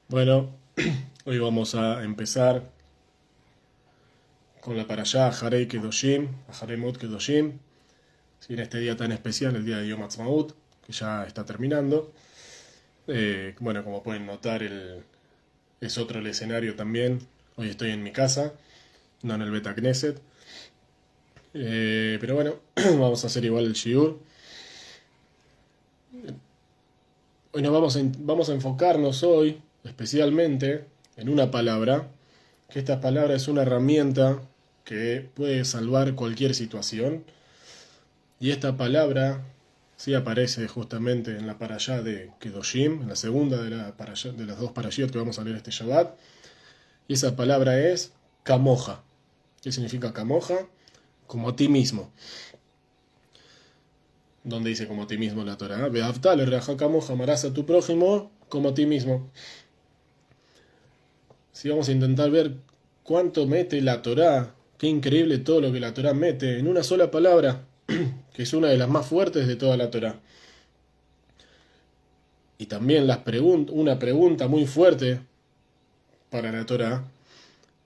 Bueno, hoy vamos a empezar con la parashá Harei Kedoshim, Haremot Kedoshim, en este día tan especial, el día de Yom Ha'atzmaut, que ya está terminando. Bueno, como pueden notar, es otro el escenario también. Hoy estoy en mi casa, no en el Bet Knesset. Pero bueno, vamos a hacer igual el shiur. Hoy vamos a enfocarnos hoy especialmente en una palabra, que esta palabra es una herramienta que puede salvar cualquier situación. Y esta palabra sí aparece justamente en la parashá de Kedoshim, en la segunda de las dos parashiot que vamos a leer este Shabbat. Y esa palabra es Kamoja. ¿Qué significa Kamoja? Como a ti mismo. ¿Dónde dice como a ti mismo la Torah? Behavta le reajá Kamoja, amarás a tu prójimo como a ti mismo. Si vamos a intentar ver cuánto mete la Torah, qué increíble todo lo que la Torah mete en una sola palabra, que es una de las más fuertes de toda la Torah. Y también una pregunta muy fuerte para la Torah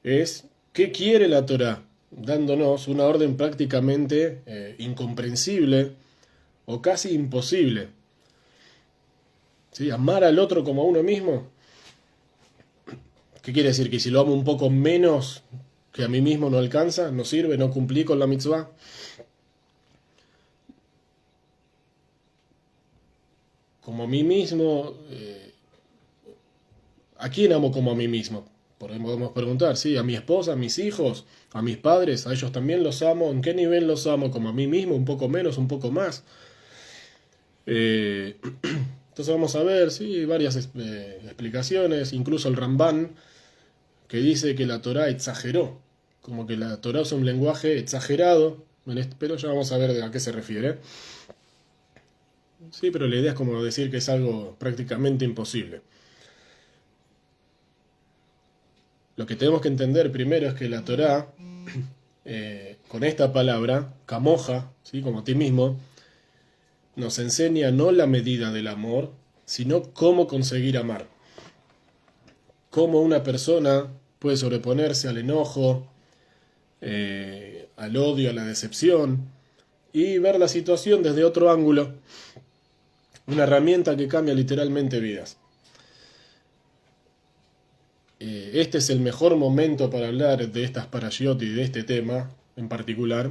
es, ¿qué quiere la Torah? Dándonos una orden prácticamente incomprensible o casi imposible. ¿Sí? Amar al otro como a uno mismo. ¿Qué quiere decir? Que si lo amo un poco menos que a mí mismo no alcanza, no sirve, no cumplí con la mitzvah. Como a mí mismo, ¿a quién amo como a mí mismo? Podemos preguntar, sí, a mi esposa, a mis hijos, a mis padres, a ellos también los amo. ¿En qué nivel los amo? ¿Como a mí mismo? ¿Un poco menos? ¿Un poco más? Entonces vamos a ver, sí, varias explicaciones, incluso el Ramban, que dice que la Torah exageró, como que la Torah usa un lenguaje exagerado, pero ya vamos a ver a qué se refiere. Sí, pero la idea es como decir que es algo prácticamente imposible. Lo que tenemos que entender primero es que la Torá, con esta palabra, camoja, ¿sí? Como a ti mismo, nos enseña no la medida del amor, sino cómo conseguir amar. Cómo una persona puede sobreponerse al enojo, al odio, a la decepción, y ver la situación desde otro ángulo. Una herramienta que cambia literalmente vidas. Este es el mejor momento para hablar de estas parashiot y de este tema en particular,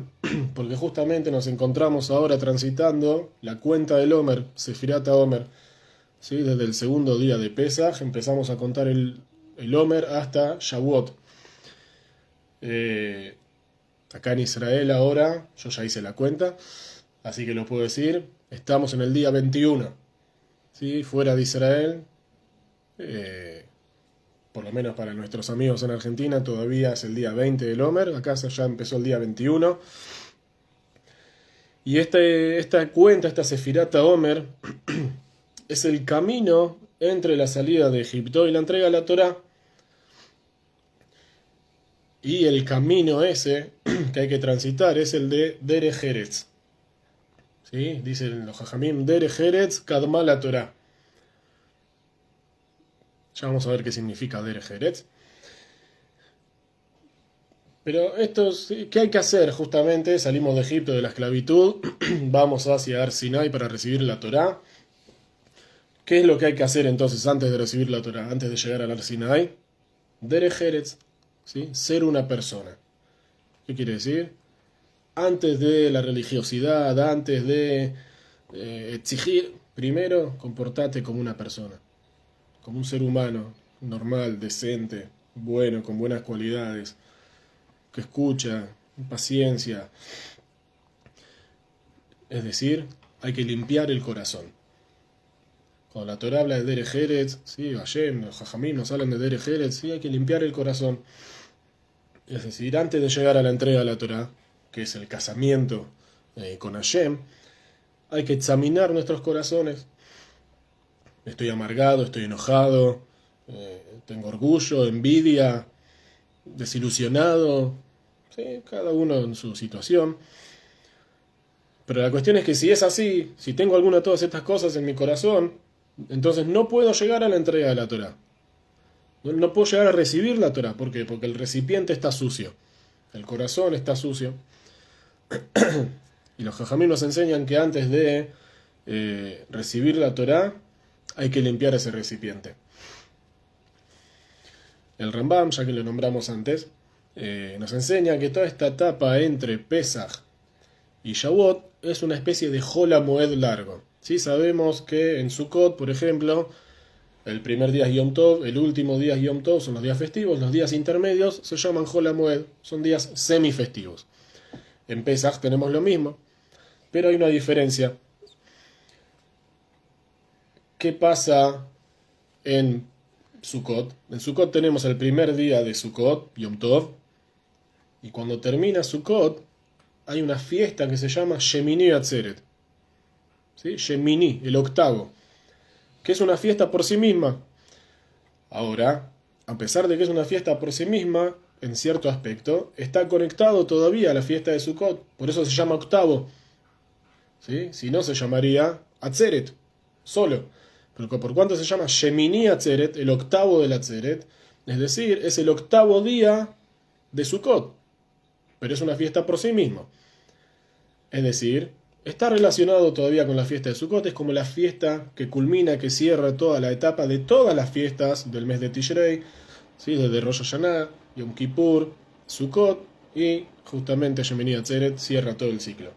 porque justamente nos encontramos ahora transitando la cuenta del Omer, Sefirat Omer, ¿sí? Desde el segundo día de Pesaj empezamos a contar el Omer hasta Shavuot. Acá en Israel ahora, yo ya hice la cuenta, así que lo puedo decir, estamos en el día 21, ¿sí? Fuera de Israel. Por lo menos para nuestros amigos en Argentina, todavía es el día 20 del Omer, acá ya empezó el día 21. Y esta cuenta, esta Sefirata Omer, es el camino entre la salida de Egipto y la entrega de la Torá. Y el camino ese que hay que transitar es el de Derech Eretz. ¿Sí? Dicen los Jajamim, Derech Eretz Kadma la Torá. Ya vamos a ver qué significa Derech Eretz. Pero ¿qué hay que hacer? Justamente salimos de Egipto, de la esclavitud, vamos hacia Ar Sinai para recibir la Torá. ¿Qué es lo que hay que hacer entonces antes de recibir la Torá, antes de llegar al Ar Sinai? Derech Eretz, ¿sí? Ser una persona. ¿Qué quiere decir? Antes de la religiosidad, antes de exigir, primero comportate como una persona, como un ser humano, normal, decente, bueno, con buenas cualidades, que escucha, paciencia. Es decir, hay que limpiar el corazón. Cuando la Torah habla de Derech Eretz, sí, Hashem, los Jajamim nos hablan de Derech Eretz, sí, hay que limpiar el corazón. Es decir, antes de llegar a la entrega de la Torah, que es el casamiento con Hashem, hay que examinar nuestros corazones. Estoy amargado, estoy enojado, tengo orgullo, envidia, desilusionado, ¿sí? Cada uno en su situación. Pero la cuestión es que si es así, si tengo alguna de todas estas cosas en mi corazón, entonces no puedo llegar a la entrega de la Torah. No puedo llegar a recibir la Torah. ¿Por qué? Porque el recipiente está sucio. El corazón está sucio. Y los jajamim nos enseñan que antes de recibir la Torah hay que limpiar ese recipiente. El Rambam, ya que lo nombramos antes, nos enseña que toda esta etapa entre Pesach y Shavuot es una especie de Hol HaMoed largo. ¿Sí? Sabemos que en Sukkot, por ejemplo, el primer día es Yom Tov, el último día es Yom Tov, son los días festivos, los días intermedios se llaman Hol HaMoed, son días semifestivos. En Pesach tenemos lo mismo, pero hay una diferencia. ¿Qué pasa en Sukkot? En Sukkot tenemos el primer día de Sukkot, Yom Tov, y cuando termina Sukkot hay una fiesta que se llama Shemini Atzeret. ¿Sí? Shemini, el octavo, que es una fiesta por sí misma. Ahora, a pesar de que es una fiesta por sí misma, en cierto aspecto, está conectado todavía a la fiesta de Sukkot, por eso se llama octavo. ¿Sí? Si no, se llamaría Atzeret, solo. Pero por cuanto se llama Shemini Atzeret, el octavo del Atzeret, es decir, es el octavo día de Sukkot, pero es una fiesta por sí mismo. Es decir, está relacionado todavía con la fiesta de Sukkot, es como la fiesta que culmina, que cierra toda la etapa de todas las fiestas del mes de Tishrei, ¿sí? Desde Rosh Hashanah, Yom Kippur, Sukkot, y justamente Shemini Atzeret cierra todo el ciclo.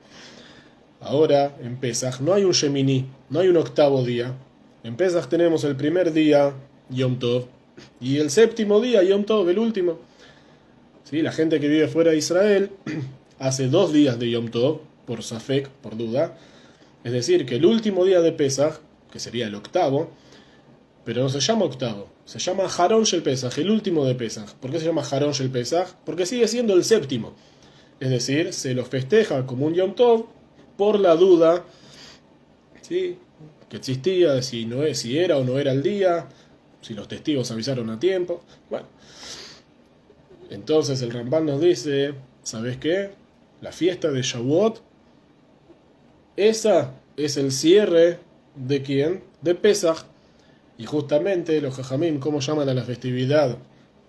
Ahora, en Pesach, no hay un Shemini, no hay un octavo día. En Pesach tenemos el primer día, Yom Tov, y el séptimo día, Yom Tov, el último. ¿Sí? La gente que vive fuera de Israel hace 2 días de Yom Tov, por Safek, por duda. Es decir, que el último día de Pesach, que sería el octavo, pero no se llama octavo, se llama Haron Shel Pesach, el último de Pesach. ¿Por qué se llama Haron Shel Pesach? Porque sigue siendo el séptimo. Es decir, se lo festeja como un Yom Tov por la duda, ¿sí?, que existía de si era o no era el día, si los testigos avisaron a tiempo. Bueno, entonces el Rambam nos dice, ¿sabes qué? La fiesta de Shavuot, esa es el cierre de ¿quién? De Pesach. Y justamente los Jajamim, ¿cómo llaman a la festividad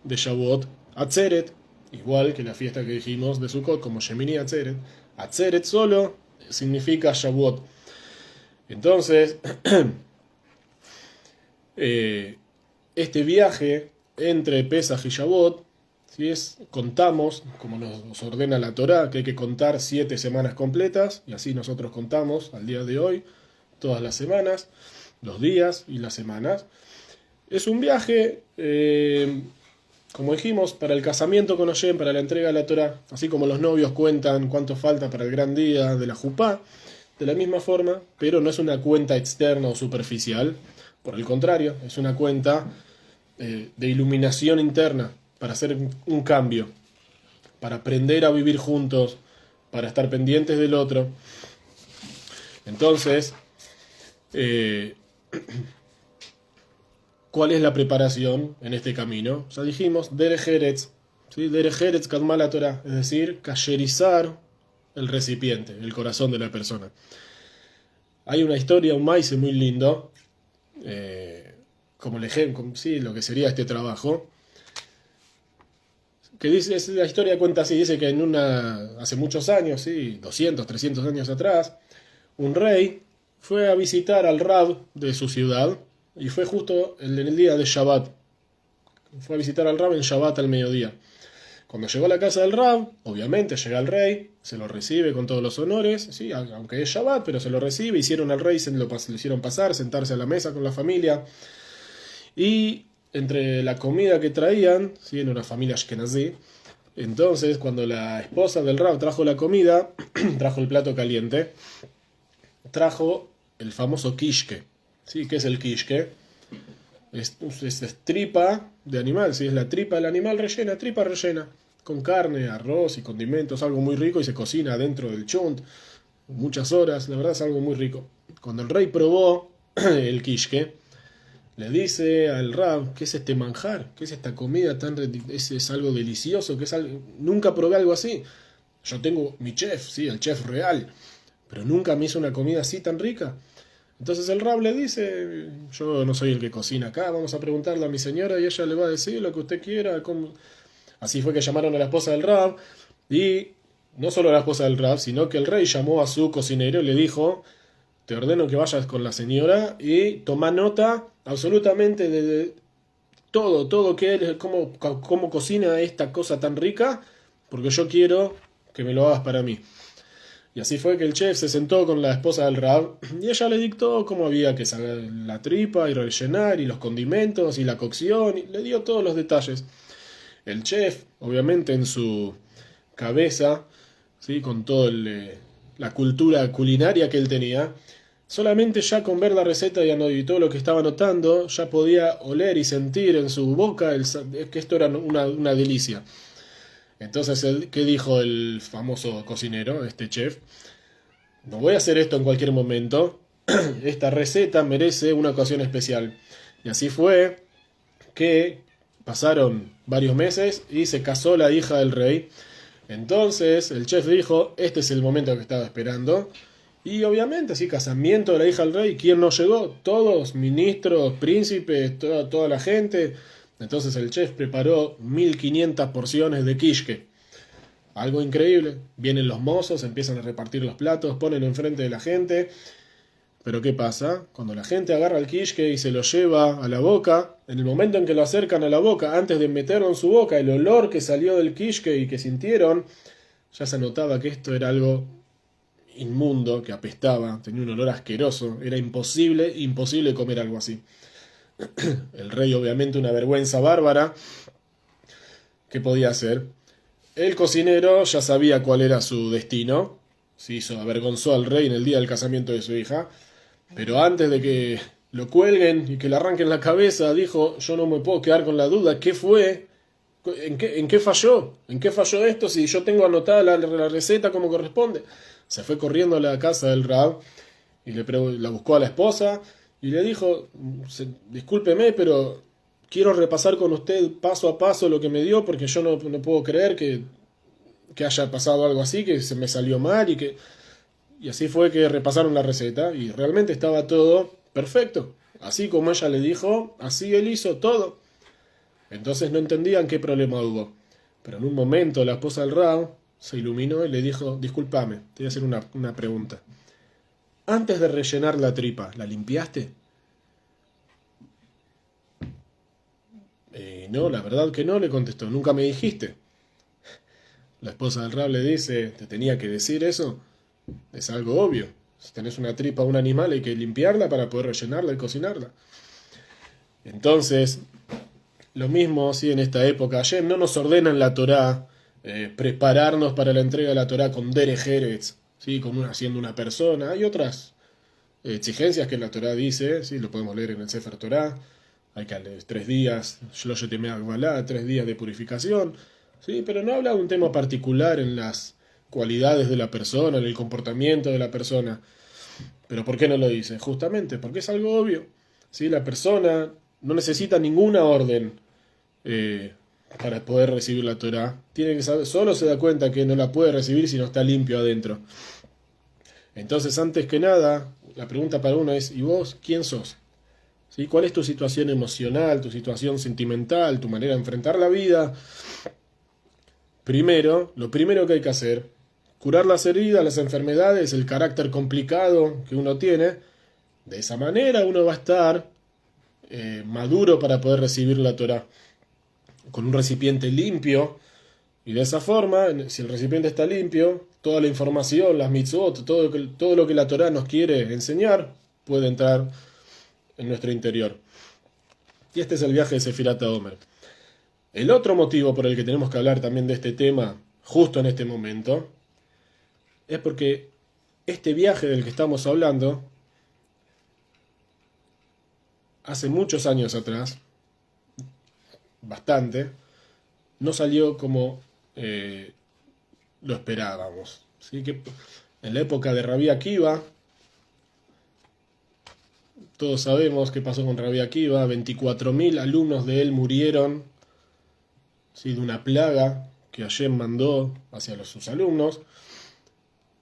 de Shavuot? Atzeret, igual que la fiesta que dijimos de Sukkot, como Shemini Atzeret. Atzeret solo significa Shavuot. Entonces, este viaje entre Pesach y Shavuot, ¿sí? Contamos, como nos ordena la Torá, que hay que contar 7 semanas completas, y así nosotros contamos al día de hoy, todas las semanas, los días y las semanas. Es un viaje, como dijimos, para el casamiento con Hashem, para la entrega de la Torá, así como los novios cuentan cuánto falta para el gran día de la Jupá, de la misma forma, pero no es una cuenta externa o superficial, por el contrario, es una cuenta de iluminación interna, para hacer un cambio, para aprender a vivir juntos, para estar pendientes del otro. Entonces, ¿cuál es la preparación en este camino? Ya dijimos, Derech Eretz, ¿sí? Derech Eretz Kadma la Torah, es decir, kasherizar el recipiente, el corazón de la persona. Hay una historia, un maíz muy lindo, como el ejemplo, sí, lo que sería este trabajo, que dice, la historia cuenta así, dice que hace muchos años, sí, 200, 300 años atrás, un rey fue a visitar al Rab de su ciudad, y fue justo en el día de Shabbat. Fue a visitar al Rab en Shabbat al mediodía. Cuando llegó a la casa del Rab, obviamente llega el rey, se lo recibe con todos los honores, ¿sí? Aunque es Shabbat, pero se lo recibe, hicieron al rey, lo hicieron pasar, sentarse a la mesa con la familia, y entre la comida que traían, ¿sí? En una familia ashkenazí, entonces cuando la esposa del Rab trajo la comida, trajo el plato caliente, trajo el famoso kishke, ¿sí? ¿Qué es el kishke? Es tripa de animal, ¿sí? Es la tripa del animal rellena, tripa rellena, con carne, arroz y condimentos, algo muy rico, y se cocina dentro del chunt muchas horas, la verdad es algo muy rico. Cuando el rey probó el kishke, le dice al Rab, ¿qué es este manjar? ¿Qué es esta comida tan es algo delicioso? Nunca probé algo así. Yo tengo mi chef, sí, el chef real, pero nunca me hizo una comida así tan rica. Entonces el Rab le dice, yo no soy el que cocina acá, vamos a preguntarle a mi señora y ella le va a decir lo que usted quiera. Así fue que llamaron a la esposa del Rab y no solo a la esposa del Rab, sino que el rey llamó a su cocinero y le dijo, te ordeno que vayas con la señora y toma nota absolutamente de todo que él, cómo cocina esta cosa tan rica, porque yo quiero que me lo hagas para mí. Y así fue que el chef se sentó con la esposa del Rab y ella le dictó cómo había que sacar la tripa y rellenar y los condimentos y la cocción y le dio todos los detalles. El chef, obviamente en su cabeza, ¿sí? Con toda la cultura culinaria que él tenía, solamente ya con ver la receta y todo lo que estaba anotando, ya podía oler y sentir en su boca que esto era una delicia. Entonces, ¿qué dijo el famoso cocinero, este chef? No voy a hacer esto en cualquier momento. Esta receta merece una ocasión especial. Y así fue que pasaron varios meses y se casó la hija del rey. Entonces el chef dijo, este es el momento que estaba esperando. Y obviamente, sí, casamiento de la hija del rey. ¿Quién no llegó? Todos, ministros, príncipes, toda la gente. Entonces el chef preparó 1500 porciones de quiche. Algo increíble. Vienen los mozos, empiezan a repartir los platos, ponen enfrente de la gente. Pero ¿qué pasa? Cuando la gente agarra el quiche y se lo lleva a la boca, en el momento en que lo acercan a la boca, antes de meterlo en su boca, el olor que salió del quiche y que sintieron, ya se notaba que esto era algo inmundo, que apestaba, tenía un olor asqueroso, era imposible comer algo así. El rey, obviamente, una vergüenza bárbara. ¿Qué podía hacer? El cocinero ya sabía cuál era su destino. Se avergonzó al rey en el día del casamiento de su hija. Pero antes de que lo cuelguen y que le arranquen la cabeza, dijo, yo no me puedo quedar con la duda. ¿Qué fue? ¿En qué falló? ¿En qué falló esto si yo tengo anotada la receta como corresponde? Se fue corriendo a la casa del Rab y la buscó a la esposa y le dijo, discúlpeme, pero quiero repasar con usted paso a paso lo que me dio porque yo no puedo creer que haya pasado algo así, que se me salió mal y así fue que repasaron la receta y realmente estaba todo perfecto. Así como ella le dijo, así él hizo todo. Entonces no entendían qué problema hubo. Pero en un momento la esposa del Rab se iluminó y le dijo, discúlpame, te voy a hacer una pregunta. Antes de rellenar la tripa, ¿la limpiaste? No, la verdad que no, le contestó, nunca me dijiste. La esposa del Rab le dice, ¿te tenía que decir eso? Es algo obvio. Si tenés una tripa o un animal hay que limpiarla para poder rellenarla y cocinarla. Entonces, lo mismo, sí, en esta época, Hashem no nos ordena en la Torá prepararnos para la entrega de la Torá con derech eretz, ¿sí? Siendo una persona. Hay otras exigencias que la Torá dice, ¿sí? Lo podemos leer en el Sefer Torá. Hay que leer 3 días, 3 días de purificación, ¿sí? Pero no habla de un tema particular en las cualidades de la persona, en el comportamiento de la persona. ¿Pero por qué no lo dice? Justamente porque es algo obvio, ¿sí? La persona no necesita ninguna orden para poder recibir la Torá. Tiene que saber, solo se da cuenta que no la puede recibir si no está limpio adentro. Entonces, antes que nada, la pregunta para uno es, ¿y vos quién sos? ¿Sí? ¿Cuál es tu situación emocional, tu situación sentimental, tu manera de enfrentar la vida? Lo primero que hay que hacer, curar las heridas, las enfermedades, el carácter complicado que uno tiene. De esa manera uno va a estar maduro para poder recibir la Torá, con un recipiente limpio, y de esa forma, si el recipiente está limpio, toda la información, las mitzvot, todo lo que la Torá nos quiere enseñar, puede entrar en nuestro interior. Y este es el viaje de Sefirat HaOmer. El otro motivo por el que tenemos que hablar también de este tema justo en este momento es porque este viaje del que estamos hablando hace muchos años atrás, bastante, no salió como lo esperábamos. ¿Sí? Que en la época de Rabbi Akiva, todos sabemos qué pasó con Rabbi Akiva, 24.000 alumnos de él murieron, ¿sí? De una plaga que Hashem mandó hacia sus alumnos,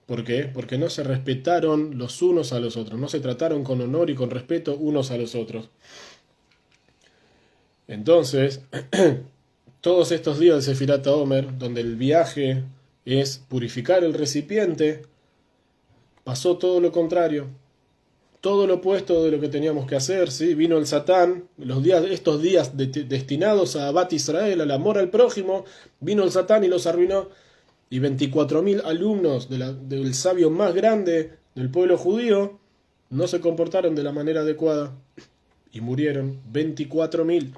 ¿Por qué? Porque no se respetaron los unos a los otros, no se trataron con honor y con respeto unos a los otros. Entonces, todos estos días de Sefirat HaOmer, donde el viaje es purificar el recipiente, pasó todo lo contrario, todo lo opuesto de lo que teníamos que hacer, ¿sí? Vino el Satán, estos días destinados a Bat Israel, al amor al prójimo, vino el Satán y los arruinó. Y 24.000 alumnos del sabio más grande del pueblo judío no se comportaron de la manera adecuada y murieron 24.000.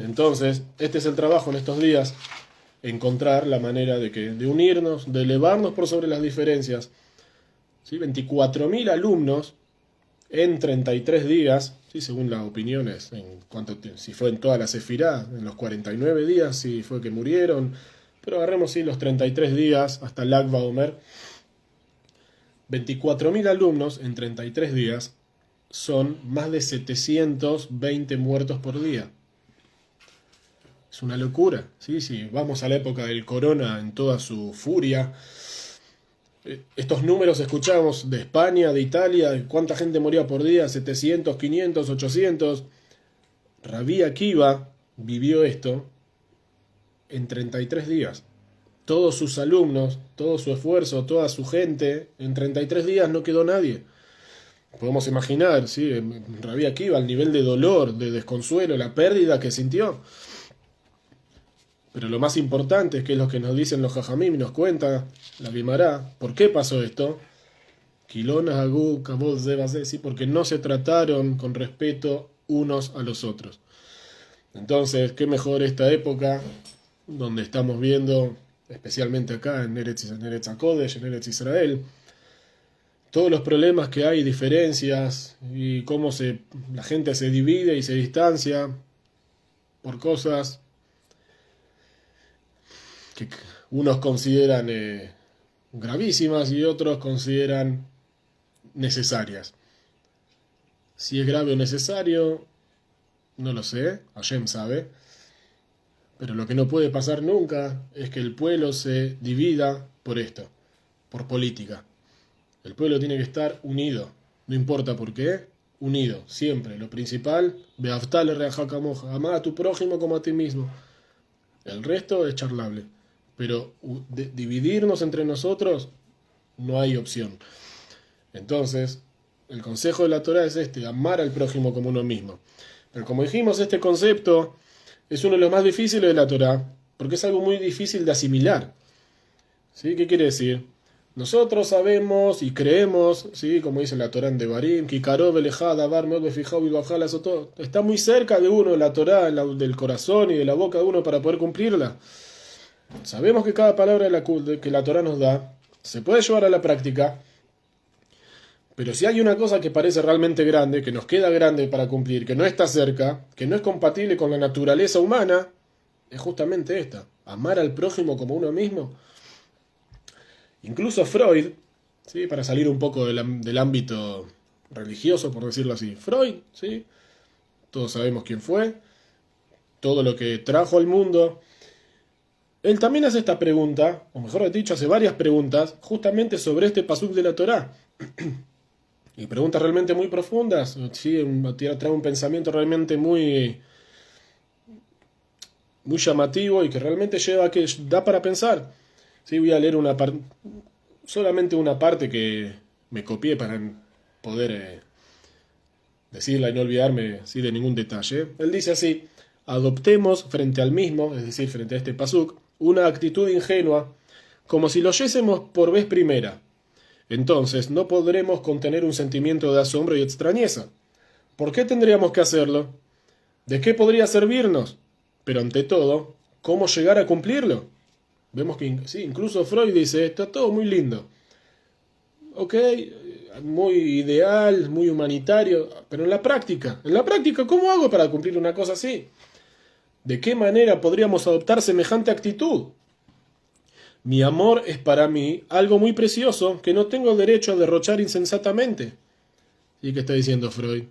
Entonces, este es el trabajo en estos días, encontrar la manera de unirnos, de elevarnos por sobre las diferencias. ¿Sí? 24.000 alumnos en 33 días, ¿sí? Según las opiniones, si fue en toda la Sefirá, en los 49 días, si fue que murieron, pero agarremos sí, los 33 días hasta Lag BaOmer. 24.000 alumnos en 33 días son más de 720 muertos por día. Es una locura, ¿sí? Si vamos a la época del corona en toda su furia, estos números escuchamos de España, de Italia, de cuánta gente moría por día, 700, 500, 800. Rabí Akiva vivió esto en 33 días. Todos sus alumnos, todo su esfuerzo, toda su gente, en 33 días no quedó nadie. Podemos imaginar, ¿sí? Rabí Akiva, el nivel de dolor, de desconsuelo, la pérdida que sintió. Pero lo más importante es que es lo que nos dicen los Jajamim y nos cuenta la Guimará. ¿Por qué pasó esto? Kilona, Agú, Kabod, Zebazé, ¿sí? Porque no se trataron con respeto unos a los otros. Entonces, qué mejor esta época donde estamos viendo, especialmente acá en Eretz HaKodesh, en Eretz Israel, todos los problemas que hay, diferencias y cómo la gente se divide y se distancia por cosas que unos consideran gravísimas y otros consideran necesarias. Si es grave o necesario, no lo sé, Hashem sabe. Pero lo que no puede pasar nunca es que el pueblo se divida por esto, por política. El pueblo tiene que estar unido, no importa por qué, unido, siempre. Lo principal, Beaftale reajá kamoja, amá a tu prójimo como a ti mismo. El resto es charlable. Pero dividirnos entre nosotros no hay opción. Entonces, el consejo de la Torá es amar al prójimo como uno mismo. Pero como dijimos, este concepto es uno de los más difíciles de la Torá, porque es algo muy difícil de asimilar. ¿Sí? ¿Qué quiere decir? Nosotros sabemos y creemos, ¿sí? Como dice la Torá en Devarim, está muy cerca de uno la Torá, del corazón y de la boca de uno para poder cumplirla. Sabemos que cada palabra que la Torá nos da se puede llevar a la práctica, pero si hay una cosa que parece realmente grande, que nos queda grande para cumplir, que no está cerca, que no es compatible con la naturaleza humana, es justamente esta: amar al prójimo como uno mismo. Incluso Freud, ¿sí? Para salir un poco del ámbito religioso, por decirlo así, Freud, ¿sí? Todos sabemos quién fue, todo lo que trajo al mundo. Él también hace esta pregunta, o mejor dicho, hace varias preguntas, justamente sobre este pasuk de la Torá. Y preguntas realmente muy profundas, ¿sí? Trae un pensamiento realmente muy llamativo y que realmente da para pensar. ¿Sí? Voy a leer solamente una parte que me copié para poder decirla y no olvidarme, ¿sí? De ningún detalle. Él dice así: adoptemos frente al mismo, es decir, frente a este pasuk, una actitud ingenua, como si lo oyésemos por vez primera. Entonces no podremos contener un sentimiento de asombro y extrañeza. ¿Por qué tendríamos que hacerlo? ¿De qué podría servirnos? Pero ante todo, ¿cómo llegar a cumplirlo? Vemos que sí, incluso Freud dice, está todo muy lindo. Ok, muy ideal, muy humanitario, pero en la práctica, ¿cómo hago para cumplir una cosa así? ¿De qué manera podríamos adoptar semejante actitud? Mi amor es para mí algo muy precioso que no tengo el derecho a derrochar insensatamente. ¿Y qué está diciendo Freud?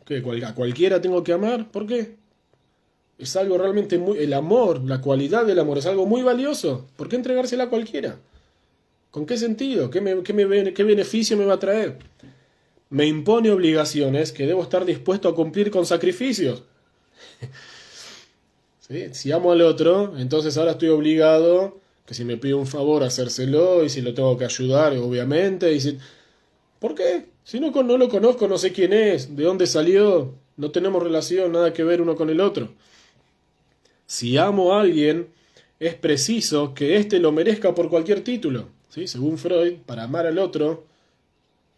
¿Que a cualquiera tengo que amar? ¿Por qué? Es algo realmente el amor, la cualidad del amor es algo muy valioso. ¿Por qué entregársela a cualquiera? ¿Con qué sentido? ¿Qué beneficio me va a traer? Me impone obligaciones que debo estar dispuesto a cumplir con sacrificios. ¿Sí? Si amo al otro, entonces ahora estoy obligado, que si me pide un favor, hacérselo, y si lo tengo que ayudar, obviamente. ¿Por qué? Si no lo conozco, no sé quién es, de dónde salió, no tenemos relación, nada que ver uno con el otro. Si amo a alguien, es preciso que éste lo merezca por cualquier título. ¿Sí? Según Freud, para amar al otro,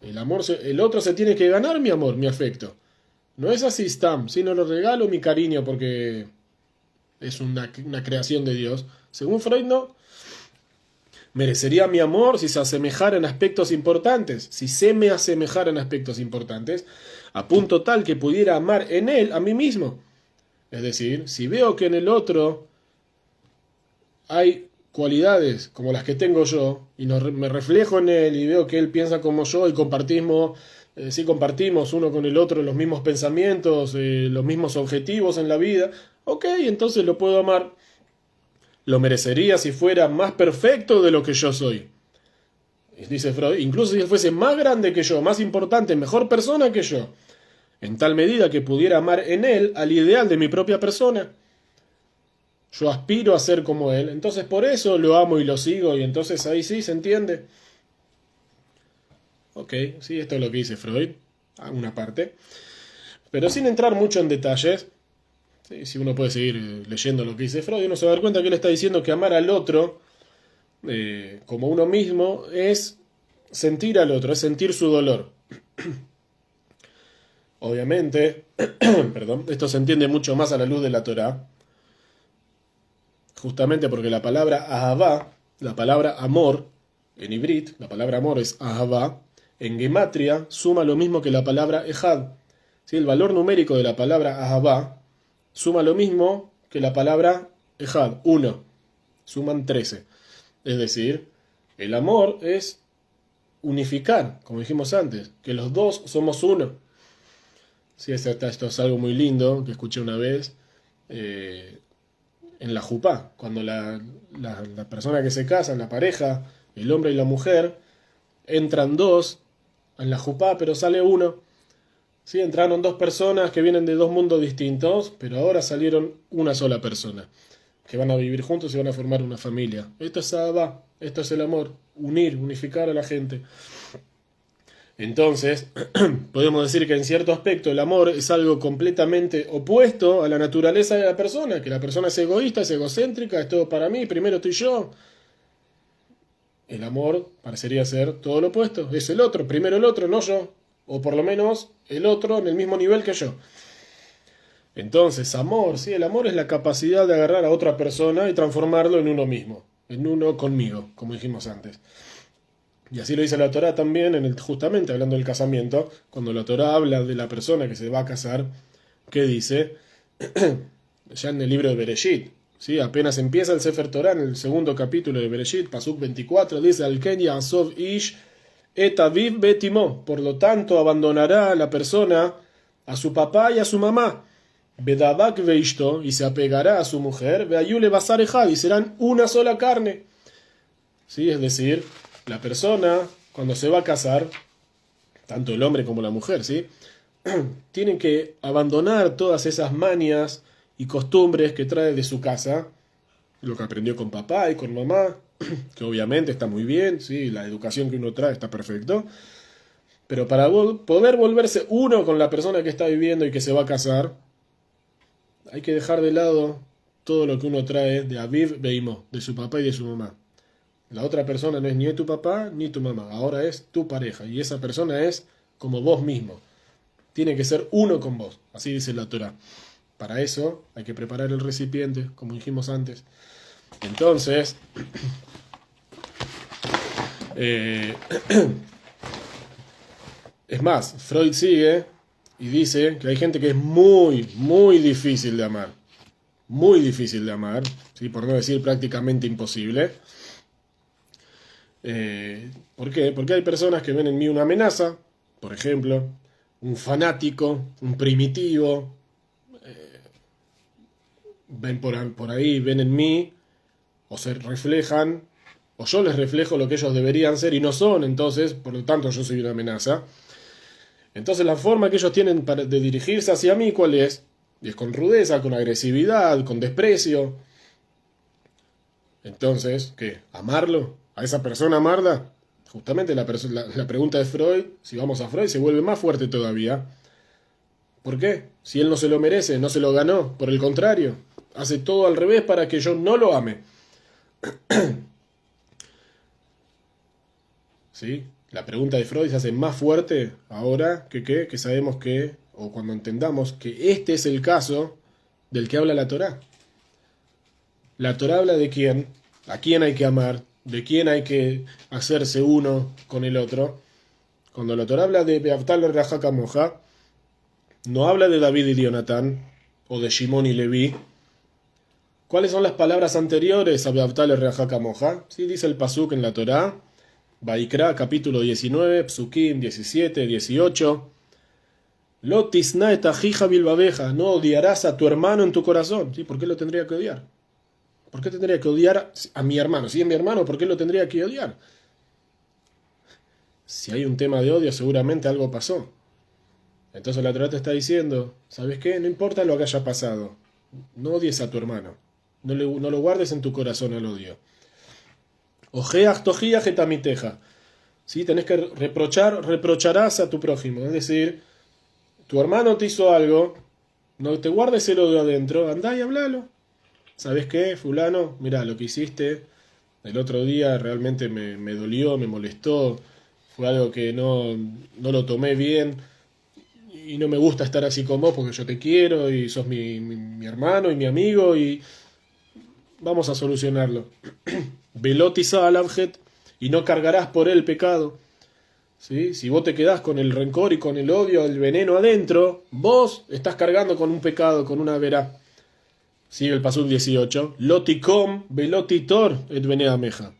el otro se tiene que ganar mi amor, mi afecto. No es así, Stam, sino lo regalo mi cariño porque es una creación de Dios. Según Freud, no. Merecería mi amor si se asemejara en aspectos importantes, si se me asemejara en aspectos importantes, a punto tal que pudiera amar en él a mí mismo. Es decir, si veo que en el otro hay cualidades como las que tengo yo, y me reflejo en él y veo que él piensa como yo y sí compartimos uno con el otro los mismos pensamientos, los mismos objetivos en la vida, ok, entonces lo puedo amar. Lo merecería si fuera más perfecto de lo que yo soy. Dice Freud, incluso si él fuese más grande que yo, más importante, mejor persona que yo, en tal medida que pudiera amar en él al ideal de mi propia persona. Yo aspiro a ser como él, entonces por eso lo amo y lo sigo, y entonces ahí sí se entiende. Ok, sí, esto es lo que dice Freud, a una parte. Pero sin entrar mucho en detalles, ¿sí? Si uno puede seguir leyendo lo que dice Freud, uno se va a dar cuenta que él está diciendo que amar al otro, como uno mismo, es sentir al otro, es sentir su dolor. Obviamente, perdón, esto se entiende mucho más a la luz de la Torá, justamente porque la palabra ahavá, la palabra amor, en ibrit, la palabra amor es ahavá, en gematria suma lo mismo que la palabra ejad. ¿Sí? El valor numérico de la palabra ahavá suma lo mismo que la palabra ejad, 1, suman 13. Es decir, el amor es unificar, como dijimos antes, que los dos somos uno. Sí, esto es algo muy lindo que escuché una vez en la jupá, cuando la persona que se casa, la pareja, el hombre y la mujer, entran dos en la jupá, pero sale uno. Sí, entraron dos personas que vienen de dos mundos distintos, pero ahora salieron una sola persona, que van a vivir juntos y van a formar una familia. Esto es Ahavá, esto es el amor, unificar a la gente. Entonces, podemos decir que en cierto aspecto el amor es algo completamente opuesto a la naturaleza de la persona, que la persona es egoísta, es egocéntrica, es todo para mí, primero estoy yo. El amor parecería ser todo lo opuesto, es el otro, primero el otro, no yo, o por lo menos el otro en el mismo nivel que yo. Entonces, amor, sí, el amor es la capacidad de agarrar a otra persona y transformarlo en uno mismo, en uno conmigo, como dijimos antes. Y así lo dice la Torá también, justamente hablando del casamiento, cuando la Torá habla de la persona que se va a casar, ¿qué dice? Ya en el libro de Bereshit, ¿sí? Apenas empieza el Sefer Torá, en el segundo capítulo de Bereshit, Pasuk 24, dice, Al ken ya'asov ish et aviv betimó, por lo tanto abandonará la persona a su papá y a su mamá, bedabak veishto, y se apegará a su mujer, veayule basar ejad, y serán una sola carne. ¿Sí? Es decir, la persona, cuando se va a casar, tanto el hombre como la mujer, ¿sí? Tienen que abandonar todas esas manias y costumbres que trae de su casa, lo que aprendió con papá y con mamá, que obviamente está muy bien, ¿sí? La educación que uno trae está perfecto, pero para poder volverse uno con la persona que está viviendo y que se va a casar, hay que dejar de lado todo lo que uno trae de Aviv Beimó, de su papá y de su mamá. La otra persona no es ni tu papá ni tu mamá, ahora es tu pareja, y esa persona es como vos mismo. Tiene que ser uno con vos, así dice la Torá. Para eso hay que preparar el recipiente, como dijimos antes. Entonces, es más, Freud sigue y dice que hay gente que es muy, muy difícil de amar. Muy difícil de amar, ¿sí? Por no decir prácticamente imposible. ¿Por qué? Porque hay personas que ven en mí una amenaza, por ejemplo, un fanático, un primitivo, ven por ahí, ven en mí, o se reflejan o yo les reflejo lo que ellos deberían ser y no son, entonces, por lo tanto, yo soy una amenaza. Entonces la forma que ellos tienen de dirigirse hacia mí, ¿cuál es? Y es con rudeza, con agresividad, con desprecio. Entonces, ¿qué? ¿Amarlo? ¿A esa persona amarla? Justamente la pregunta de Freud, si vamos a Freud, se vuelve más fuerte todavía. ¿Por qué? Si él no se lo merece, no se lo ganó. Por el contrario, hace todo al revés para que yo no lo ame. ¿Sí? La pregunta de Freud se hace más fuerte ahora que sabemos que, o cuando entendamos que este es el caso del que habla la Torá. La Torá habla de quién, a quién hay que amar, de quién hay que hacerse uno con el otro. Cuando la Torá habla de Beavtal Raja Kamoja, no habla de David y Jonatán, o de Shimón y Leví. ¿Cuáles son las palabras anteriores a Beavtal Raja Kamoja? Sí, dice el Pasuk en la Torá, Vaikra, capítulo 19, Psukim 17, 18. Lo tisna et ajija bilbabeja, no odiarás a tu hermano en tu corazón. ¿Sí? ¿Por qué lo tendría que odiar? ¿Por qué tendría que odiar a mi hermano? Si es mi hermano, ¿por qué lo tendría que odiar? Si hay un tema de odio, seguramente algo pasó. Entonces la Torá te está diciendo, ¿sabes qué? No importa lo que haya pasado, no odies a tu hermano. No lo guardes en tu corazón el odio. Ojeach tojiach etamiteja. ¿Sí? Tenés que reprocharás a tu prójimo. Es decir, tu hermano te hizo algo, no te guardes el odio adentro, andá y hablalo. ¿Sabes qué, fulano? Mirá, lo que hiciste el otro día realmente me dolió, me molestó, fue algo que no lo tomé bien y no me gusta estar así con vos porque yo te quiero y sos mi hermano y mi amigo y vamos a solucionarlo. Velotiza al abjet y no cargarás por él pecado. ¿Sí? Si vos te quedás con el rencor y con el odio, el veneno adentro, vos estás cargando con un pecado, con una verá. Sigue el pasuk 18. Loticom velotitor et beneameja.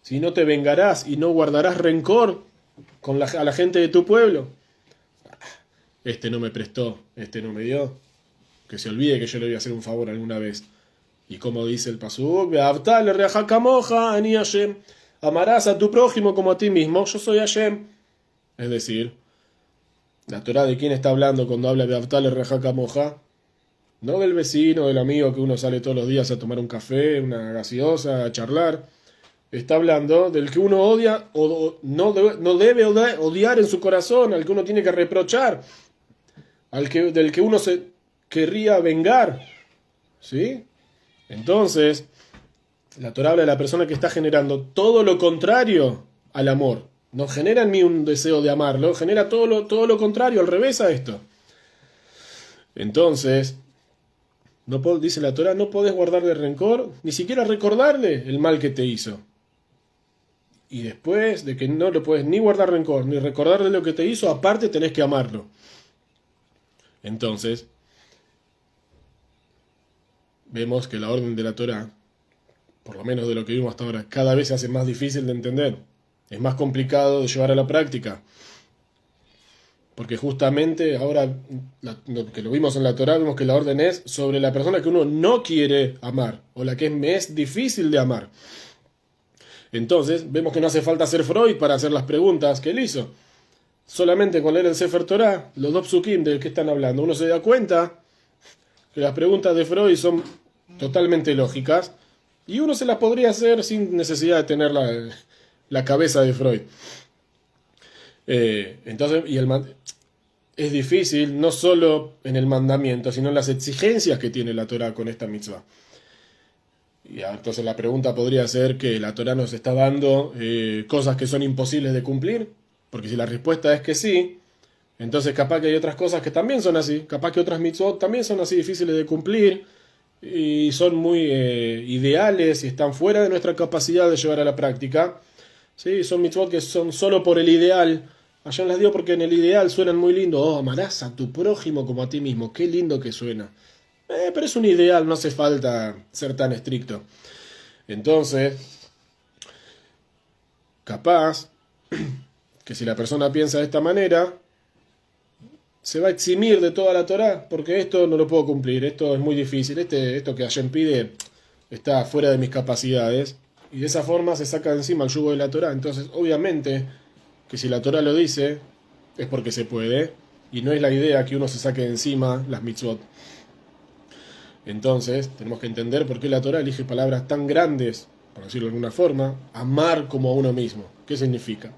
Si no te vengarás y no guardarás rencor a la gente de tu pueblo. Este no me prestó, este no me dio. Que se olvide que yo le voy a hacer un favor alguna vez. Y como dice el pasuk, Beavtal reaja kamoja ani Hashem. Amarás a tu prójimo como a ti mismo. Yo soy Hashem. Es decir, la Torá de quién está hablando cuando habla de Beavtal reaja kamoja. No del vecino, del amigo que uno sale todos los días a tomar un café, una gaseosa, a charlar. Está hablando del que uno odia o no debe odiar en su corazón, al que uno tiene que reprochar, del que uno se querría vengar. ¿Sí? Entonces, la Torá habla de la persona que está generando todo lo contrario al amor. No genera en mí un deseo de amarlo, genera todo lo contrario, al revés a esto. Entonces, dice la Torá, no podés guardarle rencor, ni siquiera recordarle el mal que te hizo. Y después de que no le puedes ni guardar rencor, ni recordarle lo que te hizo, aparte tenés que amarlo. Entonces, vemos que la orden de la Torá, por lo menos de lo que vimos hasta ahora, cada vez se hace más difícil de entender. Es más complicado de llevar a la práctica. Porque justamente ahora, lo que lo vimos en la Torá, vemos que la orden es sobre la persona que uno no quiere amar, o la que me es difícil de amar. Entonces, vemos que no hace falta ser Freud para hacer las preguntas que él hizo. Solamente con leer el Sefer Torá, los dos psukim de que están hablando, uno se da cuenta que las preguntas de Freud son totalmente lógicas, y uno se las podría hacer sin necesidad de tener la cabeza de Freud. Entonces, es difícil no solo en el mandamiento, sino en las exigencias que tiene la Torá con esta mitzvah. Y entonces la pregunta podría ser que la Torá nos está dando cosas que son imposibles de cumplir, porque si la respuesta es que sí, entonces capaz que hay otras cosas que también son así, capaz que otras mitzvot también son así difíciles de cumplir y son muy ideales y están fuera de nuestra capacidad de llevar a la práctica. ¿Sí? Son mitzvot que son solo por el ideal. Allá las dio porque en el ideal suenan muy lindo. Oh, amarás a tu prójimo como a ti mismo. Qué lindo que suena. Pero es un ideal, no hace falta ser tan estricto. Entonces, capaz que si la persona piensa de esta manera, se va a eximir de toda la Torá, porque esto no lo puedo cumplir, esto es muy difícil, esto que Hashem pide está fuera de mis capacidades, Y de esa forma se saca de encima el yugo de la Torá. Entonces, obviamente, que si la Torá lo dice, es porque se puede. Y no es la idea que uno se saque de encima las mitzvot. Entonces, tenemos que entender por qué la Torá elige palabras tan grandes, por decirlo de alguna forma, amar como a uno mismo. ¿Qué significa?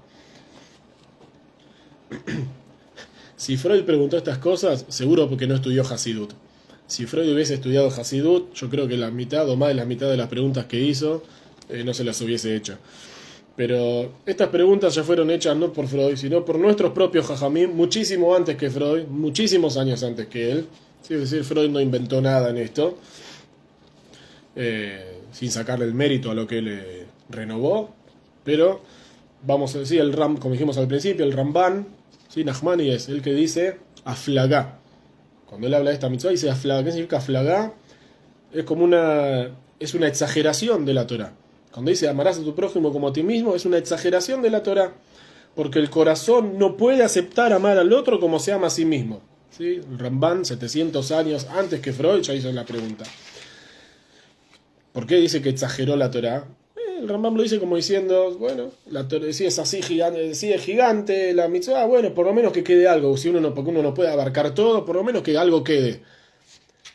Si Freud preguntó estas cosas, seguro porque no estudió Hasidut. Si Freud hubiese estudiado Hasidut, yo creo que la mitad o más de la mitad de las preguntas que hizo no se las hubiese hecho. Pero estas preguntas ya fueron hechas no por Freud, sino por nuestros propios Jajamim, muchísimo antes que Freud, muchísimos años antes que él. ¿Sí? Es decir, Freud no inventó nada en esto, sin sacarle el mérito a lo que él renovó. Pero, vamos a decir, como dijimos al principio, el Ramban, ¿sí? Nachmani es el que dice aflagá. Cuando él habla de esta mitzvah, dice aflagá. ¿Qué significa aflagá? Es como una exageración de la Torah. Cuando dice amarás a tu prójimo como a ti mismo, es una exageración de la Torah, porque el corazón no puede aceptar amar al otro como se ama a sí mismo. ¿Sí? El Ramban, 700 años antes que Freud, ya hizo la pregunta. ¿Por qué dice que exageró la Torah? El Rambam lo dice como diciendo, bueno, la Torah, si es así gigante, si es gigante la mitzvah, bueno, por lo menos que quede algo. Si porque uno no puede abarcar todo, por lo menos que algo quede.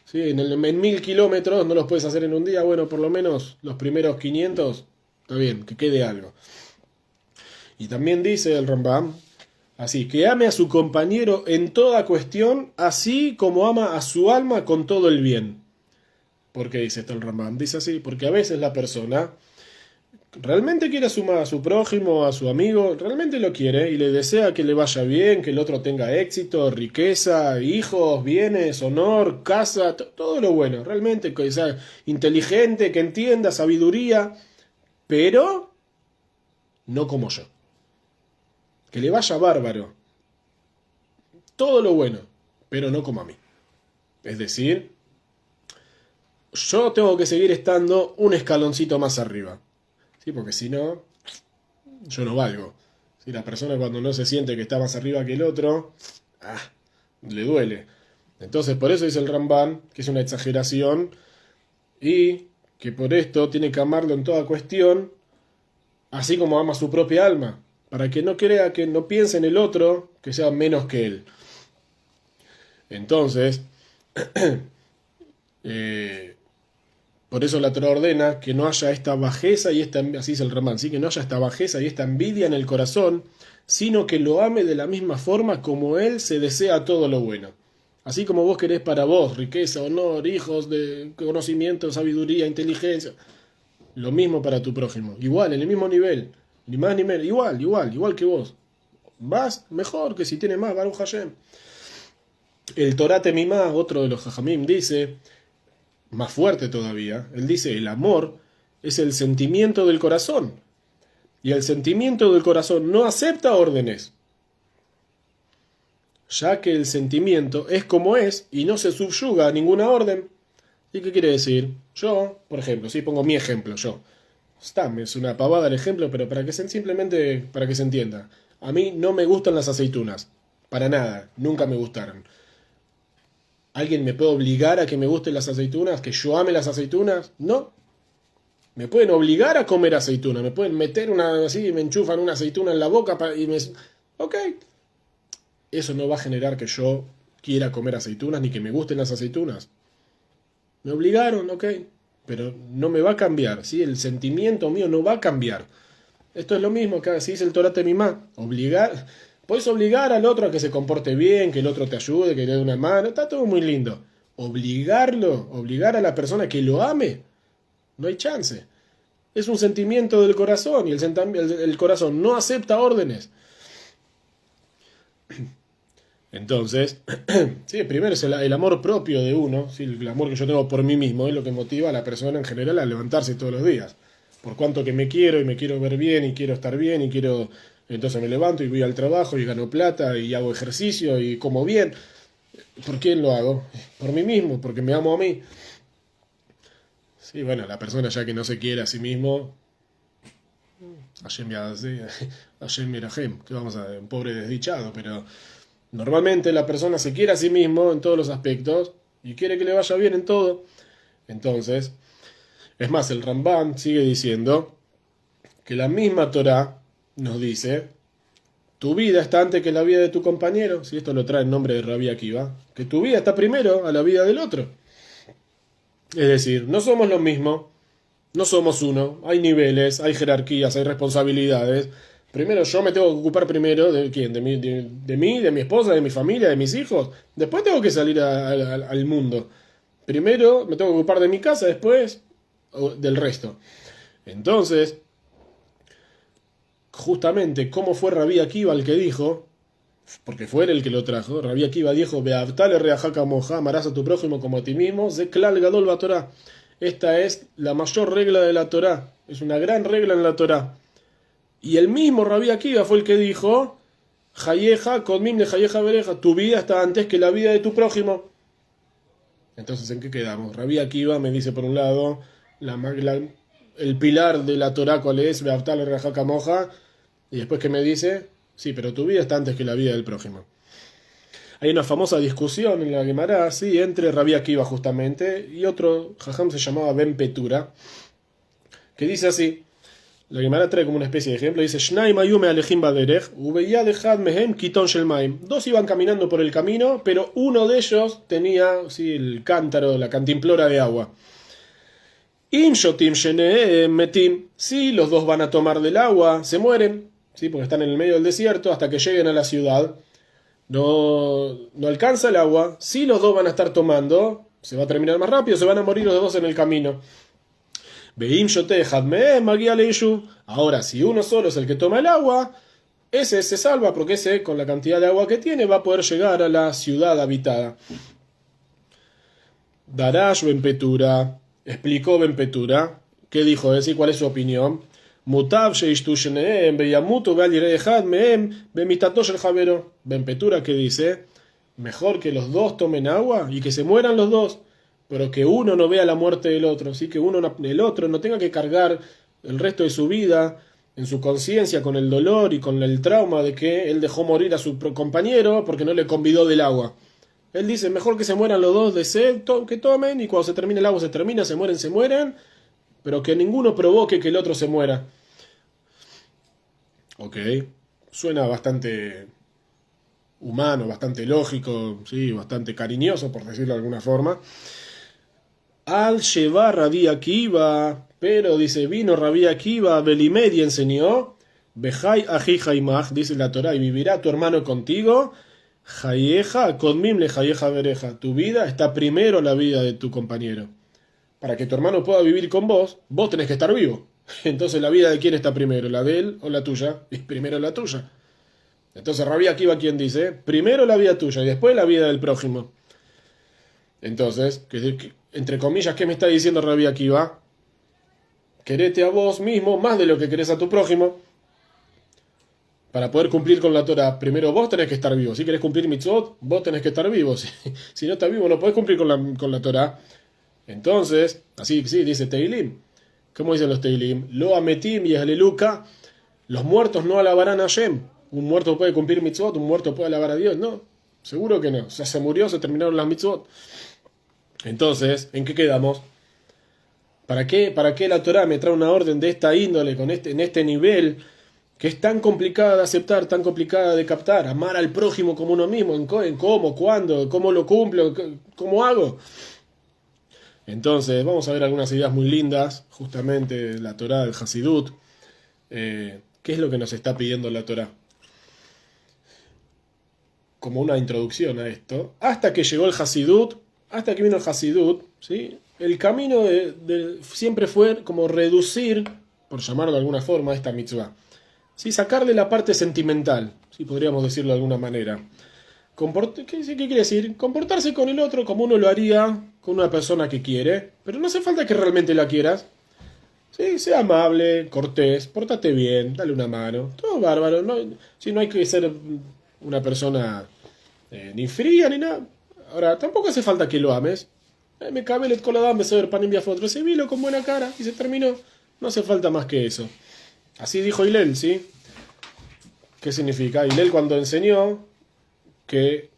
¿Sí? En 1000 kilómetros no los puedes hacer en un día, bueno, por lo menos los primeros 500, está bien, que quede algo. Y también dice el Rambam, así, que ame a su compañero en toda cuestión, así como ama a su alma con todo el bien. ¿Por qué dice esto el Rambam? Dice así, porque a veces la persona realmente quiere sumar a su prójimo, a su amigo, realmente lo quiere y le desea que le vaya bien, que el otro tenga éxito, riqueza, hijos, bienes, honor, casa, todo lo bueno, realmente que sea inteligente, que entienda, sabiduría, pero no como yo. Que le vaya bárbaro. Todo lo bueno, pero no como a mí. Es decir, yo tengo que seguir estando un escaloncito más arriba. ¿Sí? Porque si no, yo no valgo. ¿Sí? La persona cuando no se siente que está más arriba que el otro, le duele. Entonces por eso dice el Ramban que es una exageración y que por esto tiene que amarlo en toda cuestión, así como ama su propia alma, para que no crea, que no piense en el otro que sea menos que él. Entonces, por eso la Torah ordena que no haya esta bajeza y así dice el Ramán, ¿sí? Que no haya esta bajeza y esta envidia en el corazón, sino que lo ame de la misma forma como él se desea todo lo bueno. Así como vos querés para vos riqueza, honor, hijos, de conocimiento, sabiduría, inteligencia, lo mismo para tu prójimo, igual, en el mismo nivel, ni más ni menos, igual que vos. Más, mejor que si tiene más, Baruch Hashem. El Torah Temimá, otro de los Jajamim, dice, más fuerte todavía, él dice, el amor es el sentimiento del corazón, y el sentimiento del corazón no acepta órdenes, ya que el sentimiento es como es y no se subyuga a ninguna orden. ¿Y qué quiere decir? Yo, por ejemplo, si pongo mi ejemplo, es una pavada el ejemplo, pero simplemente para que se entienda. A mí no me gustan las aceitunas, para nada, nunca me gustaron. ¿Alguien me puede obligar a que me gusten las aceitunas? ¿Que yo ame las aceitunas? No. Me pueden obligar a comer aceituna, me pueden meter así, me enchufan una aceituna en la boca Ok. Eso no va a generar que yo quiera comer aceitunas ni que me gusten las aceitunas. Me obligaron, ok. Pero no me va a cambiar, ¿sí? El sentimiento mío no va a cambiar. Esto es lo mismo que así dice el Torah Temimá. Puedes obligar al otro a que se comporte bien, que el otro te ayude, que le dé una mano, está todo muy lindo. Obligar a la persona que lo ame, no hay chance. Es un sentimiento del corazón y el corazón no acepta órdenes. Entonces, sí, primero es el amor propio de uno, ¿sí? El amor que yo tengo por mí mismo es lo que motiva a la persona en general a levantarse todos los días. Por cuanto que me quiero y me quiero ver bien y quiero estar bien y quiero... Entonces me levanto y voy al trabajo y gano plata y hago ejercicio y como bien. ¿Por quién lo hago? Por mí mismo, porque me amo a mí. Sí, bueno, la persona ya que no se quiere a sí mismo, Hashem Yirahem, que vamos a ver, un pobre desdichado, pero normalmente la persona se quiere a sí mismo en todos los aspectos y quiere que le vaya bien en todo. Entonces, es más, el Ramban sigue diciendo que la misma Torá nos dice, tu vida está antes que la vida de tu compañero, si esto lo trae en nombre de Rabbi Akiva, que tu vida está primero a la vida del otro. Es decir, no somos lo mismo, no somos uno, hay niveles, hay jerarquías, hay responsabilidades. Primero yo me tengo que ocupar primero de quién, de mí, de mi esposa, de mi familia, de mis hijos. Después tengo que salir al mundo. Primero me tengo que ocupar de mi casa, después del resto. Entonces, justamente, ¿cómo fue Rabbi Akiva el que dijo? Porque fue él el que lo trajo. Rabbi Akiva dijo, Beavtale reajaka moja, amarás a tu prójimo como a ti mismo, Zeklal gadol ba Torah. Esta es la mayor regla de la Torá. Es una gran regla en la Torá. Y el mismo Rabbi Akiva fue el que dijo, Hayeja, Kodmim le Hayeja Bereja, tu vida está antes que la vida de tu prójimo. Entonces, ¿en qué quedamos? Rabbi Akiva me dice por un lado, el pilar de la Torá, ¿cuál es? Beavtale reajaka moja. Y después que me dice, sí, pero tu vida está antes que la vida del prójimo. Hay una famosa discusión en la Gemara, sí, entre Rabbi Akiva justamente y otro jajam se llamaba Ben Petura, que dice así, la Gemara trae como una especie de ejemplo, dice, Shnaim ayume alejim baderech, ubeyad echad mehem kiton shel maim. Dos iban caminando por el camino, pero uno de ellos tenía, sí, el cántaro, la cantimplora de agua. Im shotim shenehem metim, sí, los dos van a tomar del agua, se mueren, sí, porque están en el medio del desierto hasta que lleguen a la ciudad. No alcanza el agua, si los dos van a estar tomando, se va a terminar más rápido, se van a morir los dos en el camino. Ahora, si uno solo es el que toma el agua, ese se salva, porque ese, con la cantidad de agua que tiene, va a poder llegar a la ciudad habitada. Darash Ben Petura, explicó Ben Petura, ¿qué dijo ese? ¿Cuál es su opinión? Ben Petura, que dice, mejor que los dos tomen agua y que se mueran los dos, pero que uno no vea la muerte del otro, ¿sí? Que el otro no tenga que cargar el resto de su vida en su conciencia con el dolor y con el trauma de que él dejó morir a su compañero porque no le convidó del agua. Él dice, mejor que se mueran los dos de sed, que tomen, y cuando se termine el agua se termina, se mueren, pero que ninguno provoque que el otro se muera. Ok, suena bastante humano, bastante lógico, sí, bastante cariñoso, por decirlo de alguna forma. Al llevar Rabbi Akiva, pero dice, vino Rabbi Akiva, Belimed y enseñó, Bejai aji jaimach, dice la Torá, y vivirá tu hermano contigo, Jayeja, Kodmim le Jayeja Bereja, tu vida está primero la vida de tu compañero. Para que tu hermano pueda vivir con vos, vos tenés que estar vivo. Entonces, ¿la vida de quién está primero? ¿La de él o la tuya? Y primero la tuya. Entonces, Rabbi Akiva, ¿quién dice? Primero la vida tuya y después la vida del prójimo. Entonces, entre comillas, ¿qué me está diciendo Rabbi Akiva? Querete a vos mismo más de lo que querés a tu prójimo. Para poder cumplir con la Torah, primero vos tenés que estar vivo. Si querés cumplir mitzvot, vos tenés que estar vivo. Si no estás vivo, no podés cumplir con la Torah. Entonces, así sí, dice Teilim. ¿Cómo dicen los Teilim? Lo ametim y aleluca. Los muertos no alabarán a Hashem. Un muerto puede cumplir mitzvot, un muerto puede alabar a Dios. No, seguro que no. O sea, se murió, se terminaron las mitzvot. Entonces, ¿en qué quedamos? ¿Para qué la Torah me trae una orden de esta índole, en este nivel, que es tan complicada de aceptar, tan complicada de captar? Amar al prójimo como uno mismo, en cómo, cuándo, cómo lo cumplo, cómo hago. Entonces, vamos a ver algunas ideas muy lindas, justamente la Torá del Hasidut. ¿Qué es lo que nos está pidiendo la Torá? Como una introducción a esto, hasta que llegó el Hasidut, hasta que vino el Hasidut, ¿sí? El camino siempre fue como reducir, por llamarlo de alguna forma, esta mitzvah. ¿Sí? Sacarle la parte sentimental, ¿sí? Podríamos decirlo de alguna manera. ¿Qué quiere decir? Comportarse con el otro como uno lo haría con una persona que quiere, pero no hace falta que realmente la quieras. Sí, sea amable, cortés, pórtate bien, dale una mano, todo bárbaro. No hay que ser una persona ni fría ni nada. Ahora, tampoco hace falta que lo ames. Me cabe el coladán, me saber pan envía foto, recibilo con buena cara y se terminó. No hace falta más que eso. Así dijo Hillel, ¿sí? ¿Qué significa? Hillel cuando enseñó que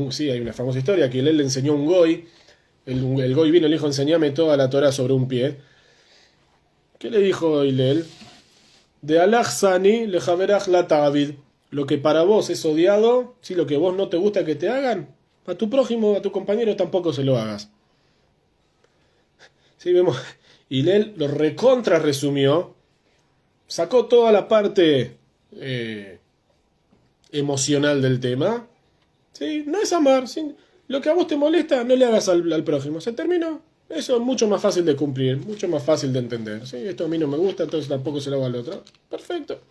sí, hay una famosa historia que él le enseñó a un goy, el goy vino y le dijo, enseñame toda la Torah sobre un pie, ¿Qué le dijo Hillel? De alaj sani le javeraj la ta'avid. Lo que para vos es odiado, ¿sí? Lo que vos no te gusta que te hagan, a tu prójimo, a tu compañero tampoco se lo hagas. ¿Sí? Vemos, Hillel lo recontra resumió, sacó toda la parte emocional del tema. ¿Sí? No es amar. ¿Sí? Lo que a vos te molesta, no le hagas al prójimo. ¿Se terminó? Eso es mucho más fácil de cumplir, mucho más fácil de entender. ¿Sí? Esto a mí no me gusta, entonces tampoco se lo hago al otro. Perfecto.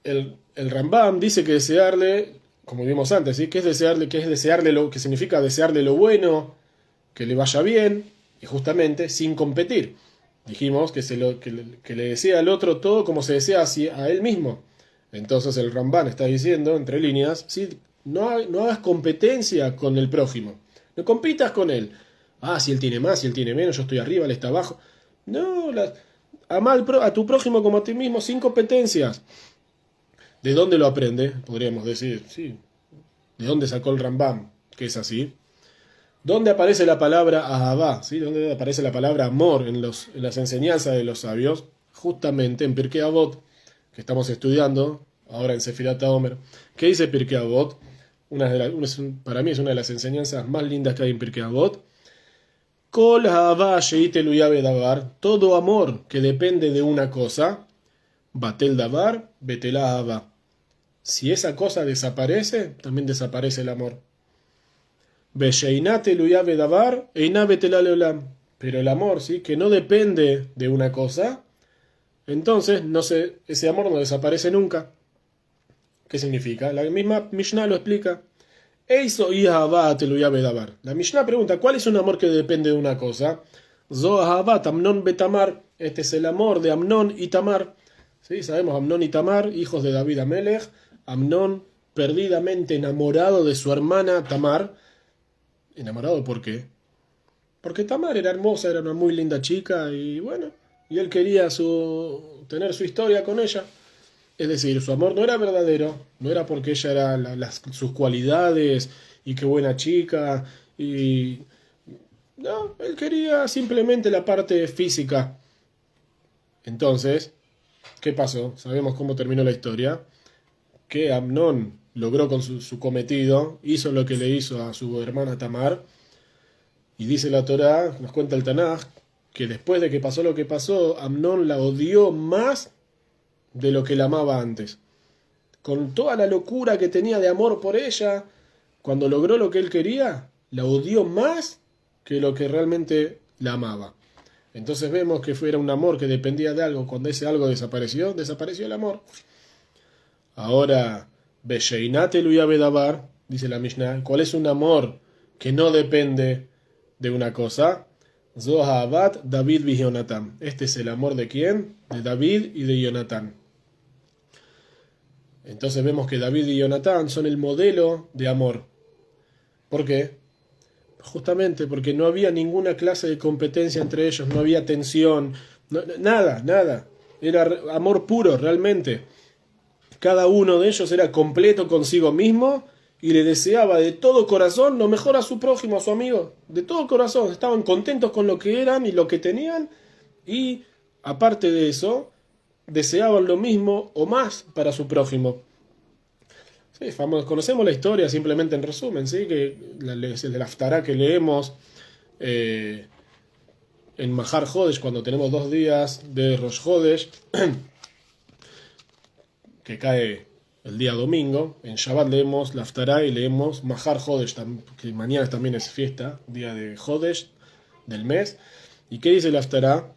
El Rambam dice que desearle, como vimos antes, ¿sí? Que es desearle lo que significa desearle lo bueno, que le vaya bien, y justamente sin competir. Dijimos que le desea al otro todo como se desea a él mismo. Entonces el Rambam está diciendo, entre líneas, ¿sí? No hagas competencia con el prójimo. No compitas con él. Si él tiene más, si él tiene menos, yo estoy arriba, él está abajo. No, ama a tu prójimo como a ti mismo, sin competencias. ¿De dónde lo aprende? Podríamos decir, sí. ¿De dónde sacó el Rambam? Que es así. ¿Dónde aparece la palabra ahabá? ¿Sí? ¿Dónde aparece la palabra amor en las enseñanzas de los sabios? Justamente en Pirkei Avot, que estamos estudiando ahora en Sefirat HaOmer. ¿Qué dice Pirkei Avot? Para mí es una de las enseñanzas más lindas que hay en Pirkei Avot. Kol ahabá sheite luyabe davar. Todo amor que depende de una cosa. Batel davar, betelá ahabá. Si esa cosa desaparece, también desaparece el amor. Besheinate luyabe davar, einá betelá leolam. Pero el amor, ¿sí? Que no depende de una cosa, entonces ese amor no desaparece nunca. ¿Qué significa? La misma Mishnah lo explica. Eiso ihabá teluyabe davar. La Mishnah pregunta, ¿cuál es un amor que depende de una cosa? Zo ahabá Amnón betamar. Este es el amor de Amnón y Tamar. ¿Sí? Sabemos, Amnón y Tamar, hijos de David Amelech. Amnón perdidamente enamorado de su hermana Tamar. ¿Enamorado por qué? Porque Tamar era hermosa, era una muy linda chica y bueno, y él quería tener su historia con ella. Es decir, su amor no era verdadero, no era porque ella era sus cualidades y qué buena chica y no, él quería simplemente la parte física. Entonces, ¿qué pasó? Sabemos cómo terminó la historia. Que Amnón logró con su cometido, hizo lo que le hizo a su hermana Tamar, y dice la Torá, nos cuenta el Tanaj, que después de que pasó lo que pasó, Amnón la odió más de lo que la amaba antes. Con toda la locura que tenía de amor por ella, cuando logró lo que él quería, la odió más que lo que realmente la amaba. Entonces vemos que era un amor que dependía de algo. Cuando ese algo desapareció, desapareció el amor. Ahora, Besheinate luyabe davar, dice la Mishnah, ¿cuál es un amor que no depende de una cosa? Zohabat David y Jonatán. Este es el amor de quién? De David y de Jonatán. Entonces vemos que David y Jonatán son el modelo de amor. ¿Por qué? Justamente porque no había ninguna clase de competencia entre ellos, no había tensión, nada. Era amor puro realmente. Cada uno de ellos era completo consigo mismo y le deseaba de todo corazón lo mejor a su prójimo, a su amigo. De todo corazón. Estaban contentos con lo que eran y lo que tenían. Y aparte de eso, deseaban lo mismo o más para su prójimo. Sí, conocemos la historia simplemente en resumen, ¿sí? Que el de la Haftará que leemos en Mahar Jodesh, cuando tenemos 2 días de Rosh Jodesh, que cae el día domingo. En Shabbat leemos la Haftará y leemos Mahar Jodesh, que mañana también es fiesta, día de Jodesh del mes. ¿Y qué dice la Haftará?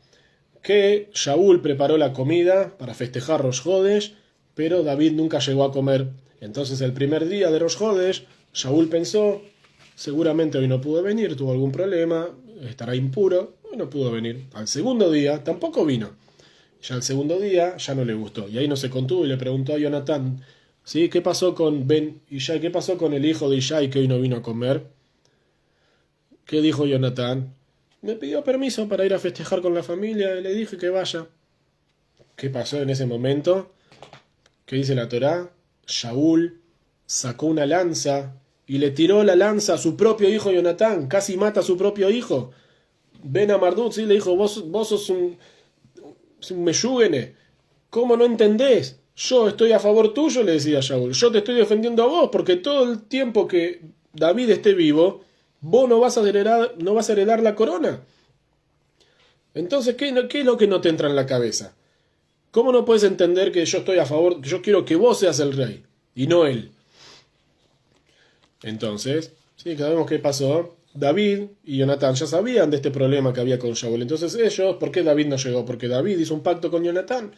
Que Shaul preparó la comida para festejar Rosh Jodesh, pero David nunca llegó a comer. Entonces el primer día de Rosh Jodesh, Shaul pensó, seguramente hoy no pudo venir, tuvo algún problema, estará impuro, hoy no pudo venir. Al segundo día tampoco vino. Ya el segundo día ya no le gustó. Y ahí no se contuvo y le preguntó a Jonatán, ¿sí? ¿Qué pasó con Ben Ishai? ¿Qué pasó con el hijo de Ishai que hoy no vino a comer? ¿Qué dijo Jonatán? Me pidió permiso para ir a festejar con la familia y le dije que vaya. ¿Qué pasó en ese momento? ¿Qué dice la Torá? Shaul sacó una lanza y le tiró la lanza a su propio hijo Jonatán. Casi mata a su propio hijo. Ben a Marduk, sí, le dijo, vos sos un meyúgene, ¿cómo no entendés? Yo estoy a favor tuyo, le decía Shaul, yo te estoy defendiendo a vos, porque todo el tiempo que David esté vivo, vos no vas a heredar la corona. Entonces, ¿qué es lo que no te entra en la cabeza? ¿Cómo no puedes entender que yo estoy a favor, que yo quiero que vos seas el rey y no él? Entonces, sí, sabemos qué pasó. David y Jonatán ya sabían de este problema que había con Shaul. Entonces ellos, ¿por qué David no llegó? Porque David hizo un pacto con Jonatán,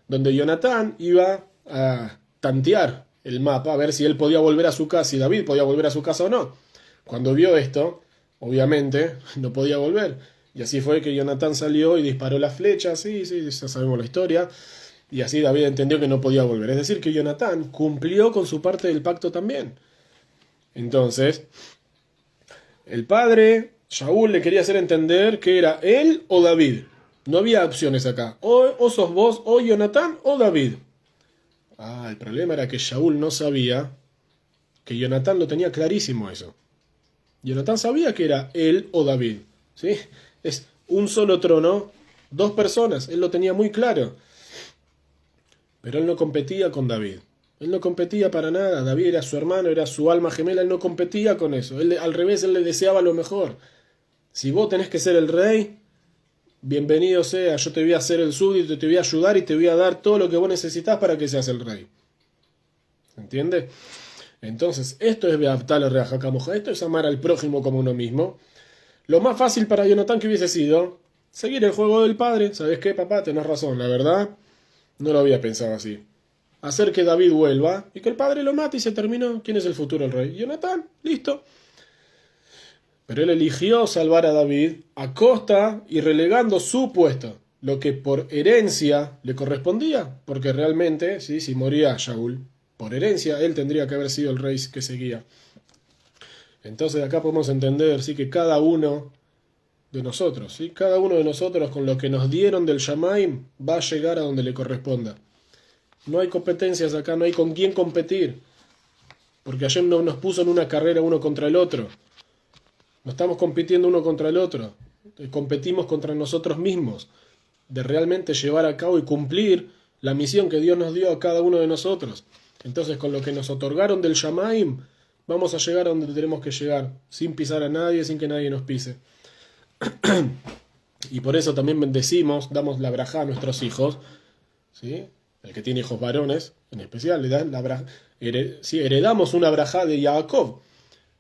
donde Jonatán iba a tantear el mapa, a ver si él podía volver a su casa, si David podía volver a su casa o no. Cuando vio esto, obviamente, no podía volver. Y así fue que Jonatán salió y disparó las flechas, sí, ya sabemos la historia. Y así David entendió que no podía volver. Es decir, que Jonatán cumplió con su parte del pacto también. Entonces, el padre, Shaul, le quería hacer entender que era él o David. No había opciones acá. O sos vos, o Jonatán, o David. El problema era que Shaul no sabía que Jonatán lo tenía clarísimo eso. Jonatán sabía que era él o David. ¿Sí? Es un solo trono, dos personas. Él lo tenía muy claro. Pero él no competía con David. Él no competía para nada. David era su hermano, era su alma gemela. Él no competía con eso. Al revés, él le deseaba lo mejor. Si vos tenés que ser el rey, bienvenido sea. Yo te voy a hacer el súbdito, te voy a ayudar y te voy a dar todo lo que vos necesitas para que seas el rey. ¿Se entiende? Entonces, esto es Beavtal Reajacamoja. Esto es amar al prójimo como uno mismo. Lo más fácil para Jonatán que hubiese sido seguir el juego del padre. ¿Sabes qué, papá? Tenés razón, la verdad. No lo había pensado así. Hacer que David vuelva y que el padre lo mate y se terminó. ¿Quién es el futuro el rey? Jonatán, listo. Pero él eligió salvar a David a costa y relegando su puesto, lo que por herencia le correspondía, porque realmente, ¿sí? Si moría Shaul, por herencia él tendría que haber sido el rey que seguía. Entonces acá podemos entender, ¿sí? Que cada uno de nosotros, ¿sí? Cada uno de nosotros con lo que nos dieron del Shamaim va a llegar a donde le corresponda. No hay competencias acá, no hay con quién competir. Porque Hashem no nos puso en una carrera uno contra el otro. No estamos compitiendo uno contra el otro. Competimos contra nosotros mismos. De realmente llevar a cabo y cumplir la misión que Dios nos dio a cada uno de nosotros. Entonces, con lo que nos otorgaron del Shamaim, vamos a llegar a donde tenemos que llegar. Sin pisar a nadie, sin que nadie nos pise. Y por eso también bendecimos, damos la brajá a nuestros hijos. ¿Sí? El que tiene hijos varones, en especial, le dan la brajá. Heredamos una brajá de Jacob.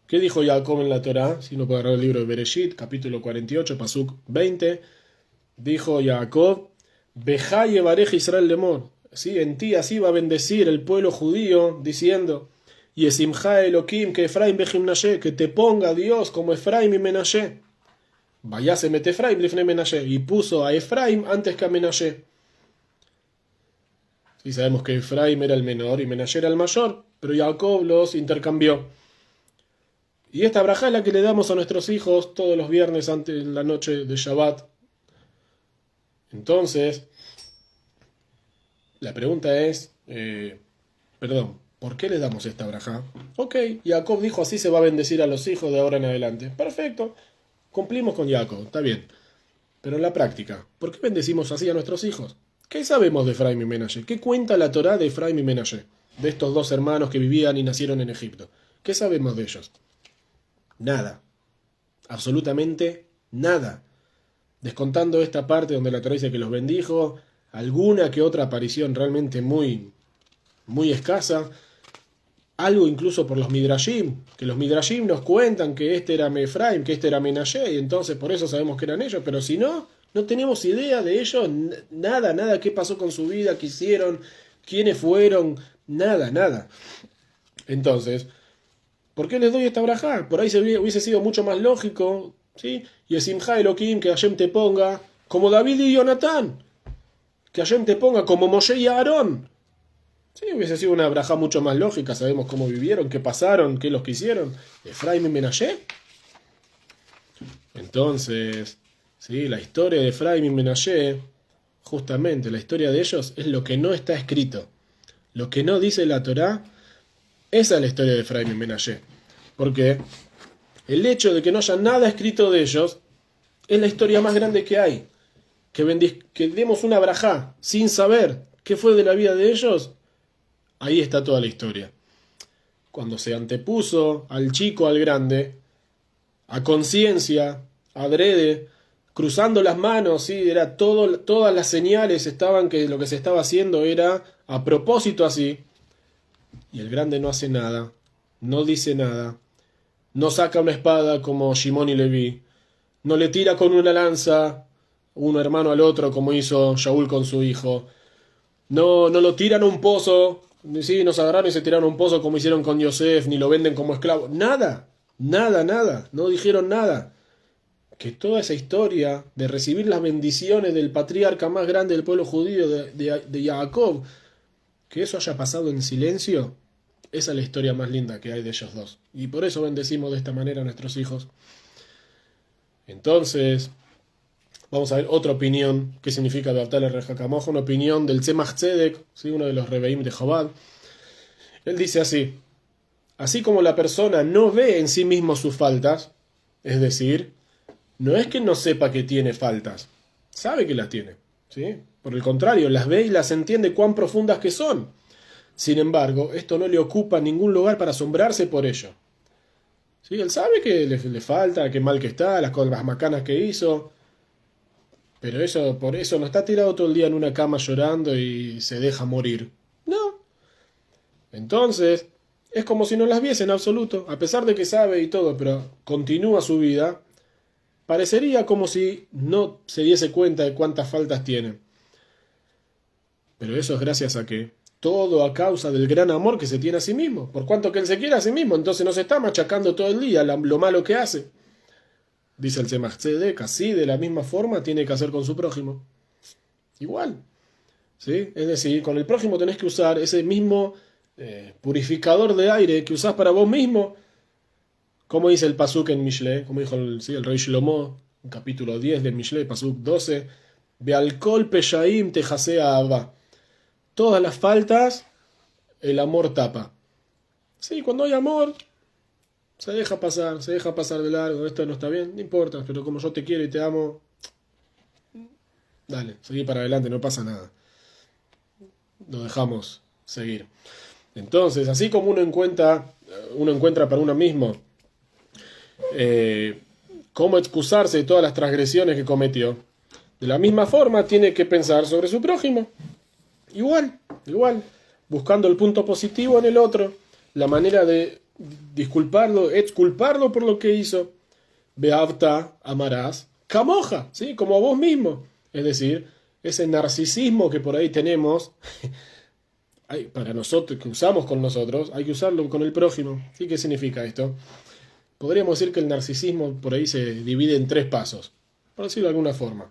¿Qué dijo Jacob en la Torá? Si no puede agarrar el libro de Bereshit, capítulo 48, pasuk 20. Dijo Jacob, Bejá yevarej Israel lemor. ¿Sí? En ti así va a bendecir el pueblo judío, diciendo, Yesimcha Elohim que Efraim bejim Menashe, que te ponga Dios como Efraim y Menashe. Vaya se mete Efraim lifne Menashe, y puso a Efraim antes que a Menashe. Sí, sabemos que Efraim era el menor y Menashe era el mayor, pero Jacob los intercambió. Y esta brajá es la que le damos a nuestros hijos todos los viernes antes de la noche de Shabbat. Entonces, la pregunta es, ¿por qué le damos esta brajá? Ok, Jacob dijo así se va a bendecir a los hijos de ahora en adelante. Perfecto, cumplimos con Jacob, está bien. Pero en la práctica, ¿por qué bendecimos así a nuestros hijos? ¿Qué sabemos de Efraim y Menashe? ¿Qué cuenta la Torá de Efraim y Menashe? De estos dos hermanos que vivían y nacieron en Egipto. ¿Qué sabemos de ellos? Nada. Absolutamente nada. Descontando esta parte donde la Torá dice que los bendijo, alguna que otra aparición realmente muy, muy escasa. Algo incluso por los Midrashim, que los Midrashim nos cuentan que este era Efraim, que este era Menashe, y entonces por eso sabemos que eran ellos, pero si no, no tenemos idea de ellos, nada, qué pasó con su vida, qué hicieron, quiénes fueron, nada. Entonces, ¿por qué les doy esta brajá? Por ahí hubiese sido mucho más lógico, ¿sí? Y Esimcha Elohim, que Hashem te ponga como David y Jonatán, que Hashem te ponga como Moshe y Aarón. Sí, hubiese sido una brajá mucho más lógica, sabemos cómo vivieron, qué pasaron, qué los que hicieron. Efraim y Menashe. Entonces, sí, la historia de Efraim y Menashe, justamente la historia de ellos es lo que no está escrito. Lo que no dice la Torá, esa es la historia de Efraim y Menashe. Porque el hecho de que no haya nada escrito de ellos Es la historia más grande que hay. Que demos una brajá sin saber qué fue de la vida de ellos, ahí está toda la historia. Cuando se antepuso al chico al grande, a conciencia, adrede, cruzando las manos, ¿sí? Era todo, todas las señales estaban que lo que se estaba haciendo era a propósito así. Y el grande no hace nada, no dice nada, no saca una espada como Shimon y Leví, no le tira con una lanza un hermano al otro como hizo Shaul con su hijo, no lo tiran a un pozo, sí, nos agarraron y se tiraron a un pozo como hicieron con Yosef, ni lo venden como esclavo, nada, no dijeron nada. Que toda esa historia de recibir las bendiciones del patriarca más grande del pueblo judío, de Jacob, que eso haya pasado en silencio, esa es la historia más linda que hay de ellos dos. Y por eso bendecimos de esta manera a nuestros hijos. Entonces, vamos a ver otra opinión. ¿Qué significa Beatal Rejacamoja? Una opinión del Tzemach Tzedek, ¿sí? Uno de los Rebeim de Chabad. Él dice así: así como la persona no ve en sí mismo sus faltas, es decir, no es que no sepa que tiene faltas, sabe que las tiene, ¿sí? Por el contrario, las ve y las entiende cuán profundas que son. Sin embargo, esto no le ocupa ningún lugar para asombrarse por ello. ¿Sí? Él sabe que le falta, que mal que está, las cosas macanas que hizo, pero eso, por eso no está tirado todo el día en una cama llorando y se deja morir. No. Entonces, es como si no las viese en absoluto, a pesar de que sabe y todo, pero continúa su vida. Parecería como si no se diese cuenta de cuántas faltas tiene. Pero eso es gracias a que todo a causa del gran amor que se tiene a sí mismo. Por cuanto que él se quiere a sí mismo, entonces no se está machacando todo el día lo malo que hace. Dice el Tzemach Tzedek, así de la misma forma tiene que hacer con su prójimo. Igual. ¿Sí? Es decir, con el prójimo tenés que usar ese mismo purificador de aire que usás para vos mismo. Como dice el Pasuk en Mishle, como dijo el rey Shlomo, en capítulo 10 de Mishle, Pasuk 12, Bealkol peshaim tejasea abba. Todas las faltas, el amor tapa. Sí, cuando hay amor, se deja pasar de largo, esto no está bien, no importa, pero como yo te quiero y te amo, dale, seguí para adelante, no pasa nada. Lo dejamos seguir. Entonces, así como uno encuentra para uno mismo cómo excusarse de todas las transgresiones que cometió, de la misma forma tiene que pensar sobre su prójimo. Igual, buscando el punto positivo en el otro, la manera de disculparlo, exculparlo por lo que hizo. Beavta, amarás, camoja, ¿sí? Como a vos mismo. Es decir, ese narcisismo que por ahí tenemos, para nosotros, que usamos con nosotros, hay que usarlo con el prójimo. ¿Sí? ¿Qué significa esto? Podríamos decir que el narcisismo por ahí se divide en 3 pasos, por decirlo de alguna forma.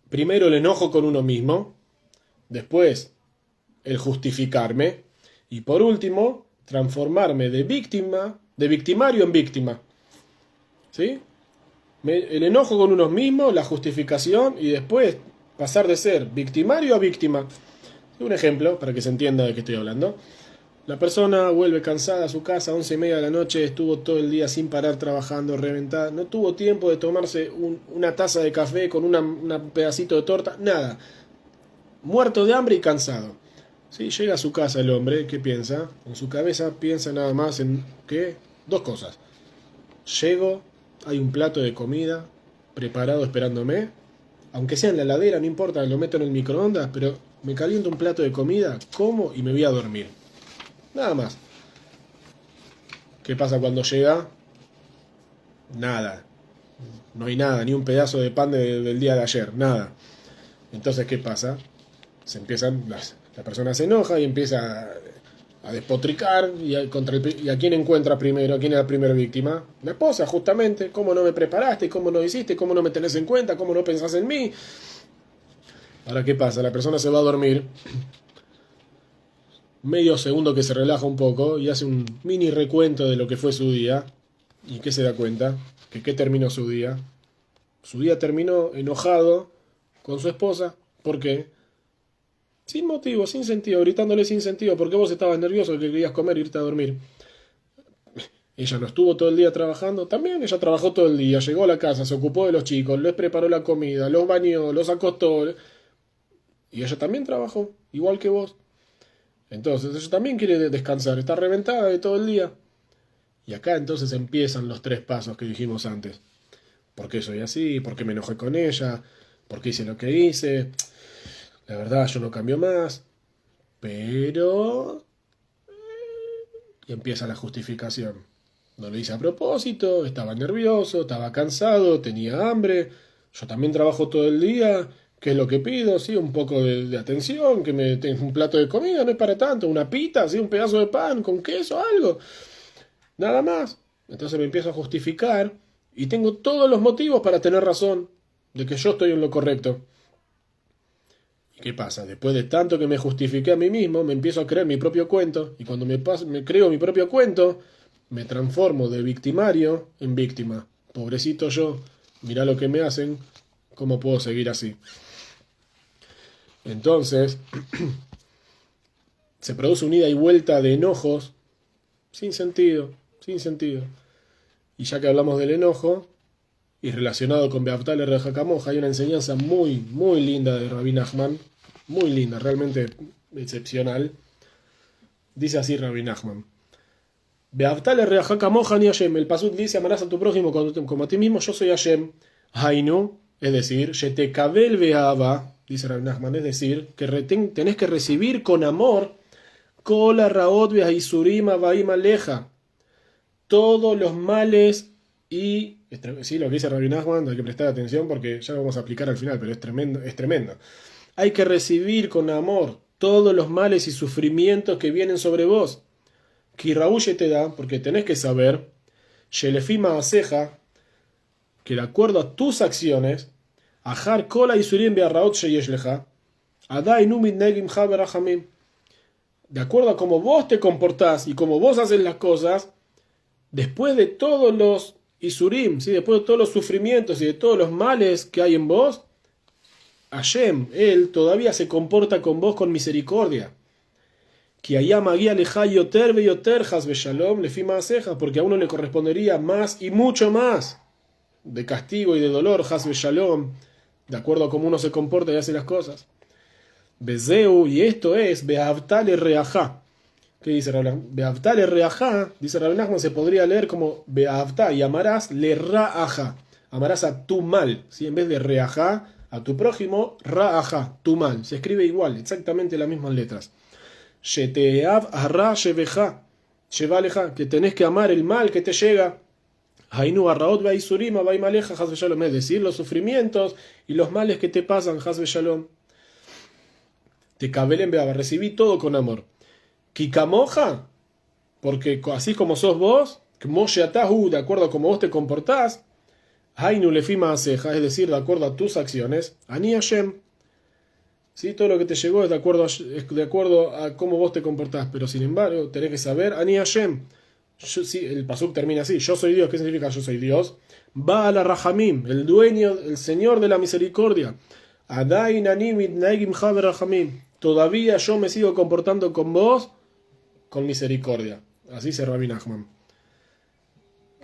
Primero el enojo con uno mismo, después el justificarme y por último transformarme de victimario en víctima. ¿Sí? El enojo con uno mismo, la justificación y después pasar de ser victimario a víctima. Un ejemplo para que se entienda de qué estoy hablando. La persona vuelve cansada a su casa a 11:30 de la noche, estuvo todo el día sin parar trabajando, reventada, no tuvo tiempo de tomarse una taza de café con un pedacito de torta, nada. Muerto de hambre y cansado. Sí, llega a su casa el hombre, ¿qué piensa? En su cabeza piensa nada más en ¿qué? 2 cosas. Llego, hay un plato de comida preparado esperándome, aunque sea en la heladera, no importa, lo meto en el microondas, pero me caliento un plato de comida, como y me voy a dormir. Nada más. ¿Qué pasa cuando llega? Nada. No hay nada, ni un pedazo de pan del día de ayer, nada. Entonces, ¿qué pasa? La persona se enoja y empieza a despotricar y a quién encuentra primero, quién es la primera víctima. La esposa, justamente. ¿Cómo no me preparaste? ¿Cómo no hiciste? ¿Cómo no me tenés en cuenta? ¿Cómo no pensás en mí? Ahora, ¿qué pasa? La persona se va a dormir. Medio segundo que se relaja un poco y hace un mini recuento de lo que fue su día. ¿Y qué se da cuenta? ¿Qué terminó su día? Su día terminó enojado con su esposa. ¿Por qué? Sin motivo, sin sentido, gritándole sin sentido. Porque vos estabas nervioso que querías comer e irte a dormir. Ella no estuvo todo el día trabajando, también ella trabajó todo el día, llegó a la casa, se ocupó de los chicos, les preparó la comida, los bañó, los acostó, y ella también trabajó, igual que vos. Entonces ella también quiere descansar, está reventada de todo el día. Y acá entonces empiezan los tres pasos que dijimos antes. ¿Por qué soy así? ¿Por qué me enojé con ella? ¿Por qué hice lo que hice? La verdad, yo no cambio más. Pero... Y empieza la justificación. No lo hice a propósito, estaba nervioso, estaba cansado, tenía hambre. Yo también trabajo todo el día. ¿Qué es lo que pido? Sí, un poco de atención, que me tenga un plato de comida, no es para tanto. Una pita, sí, un pedazo de pan con queso, algo. Nada más. Entonces me empiezo a justificar y tengo todos los motivos para tener razón de que yo estoy en lo correcto. ¿Y qué pasa? Después de tanto que me justifiqué a mí mismo, me empiezo a creer mi propio cuento y cuando me creo mi propio cuento, me transformo de victimario en víctima. Pobrecito yo, mirá lo que me hacen, ¿cómo puedo seguir así? Entonces, se produce un ida y vuelta de enojos sin sentido, sin sentido. Y ya que hablamos del enojo, y relacionado con Beaftale Rejakamoja, hay una enseñanza muy, muy linda de Rabbi Nachman, muy linda, realmente excepcional. Dice así Rabbi Nachman: Beaftale Rejakamoja ni Hashem. El pasuk dice: amarás a tu prójimo como a ti mismo, yo soy Hashem. Hainu, es decir, Shetekabel Beava, dice Rabbi Nachman, es decir, que tenés que recibir con amor Kola Raot Beaisurim Abaim Aleja, todos los males y... Sí, lo que dice Rabbi Nachman, hay que prestar atención porque ya lo vamos a aplicar al final, pero es tremendo, es tremendo. Hay que recibir con amor todos los males y sufrimientos que vienen sobre vos. Kiraúye te da, porque tenés que saber, Shelefima Aseja, que de acuerdo a tus acciones, Ajar Kola Isurim Bearraot Sheyeshleja, Adai Numid Negim Haberachamim, de acuerdo a cómo vos te comportás y cómo vos haces las cosas, después de todos los Isurim, ¿sí? Después de todos los sufrimientos y de todos los males que hay en vos, Hashem, Él todavía se comporta con vos con misericordia. Porque a uno le correspondería más y mucho más de castigo y de dolor, has shalom, de acuerdo a cómo uno se comporta y hace las cosas. Bezeu, y esto es Beavtale Reajá. ¿Qué dice Rabbi? Beavtale Reajá, dice Rabbi Nachman, se podría leer como Beavtá, y amarás le Raaja. Amarás a tu mal, ¿sí? En vez de Reajá, a tu prójimo, Raaja, tu mal. Se escribe igual, exactamente las mismas letras. Sheteav Arra Sheveja, Shevaleja, que tenés que amar el mal que te llega. Hainu Arraot Baisurim Abaimaleja, Hasbe Shalom, es decir, los sufrimientos y los males que te pasan, Hasbe Shalom. Te cabelen beaba, recibí todo con amor. Kikamoja, porque así como sos vos, Moshe Atahu, de acuerdo a cómo vos te comportás, Hainu Lefima Aseja, es decir, de acuerdo a tus acciones, Ani Hashem. ¿Sí? Todo lo que te llegó es de acuerdo a cómo vos te comportás, pero sin embargo, tenés que saber, Ani Hashem. Sí, el pasuk termina así: yo soy Dios. ¿Qué significa yo soy Dios? Baal Rahamim, el dueño, el Señor de la misericordia. Adain Animid Naigim Haber Rahamim. Todavía yo me sigo comportando con vos con misericordia. Así dice Rabbi Nachman.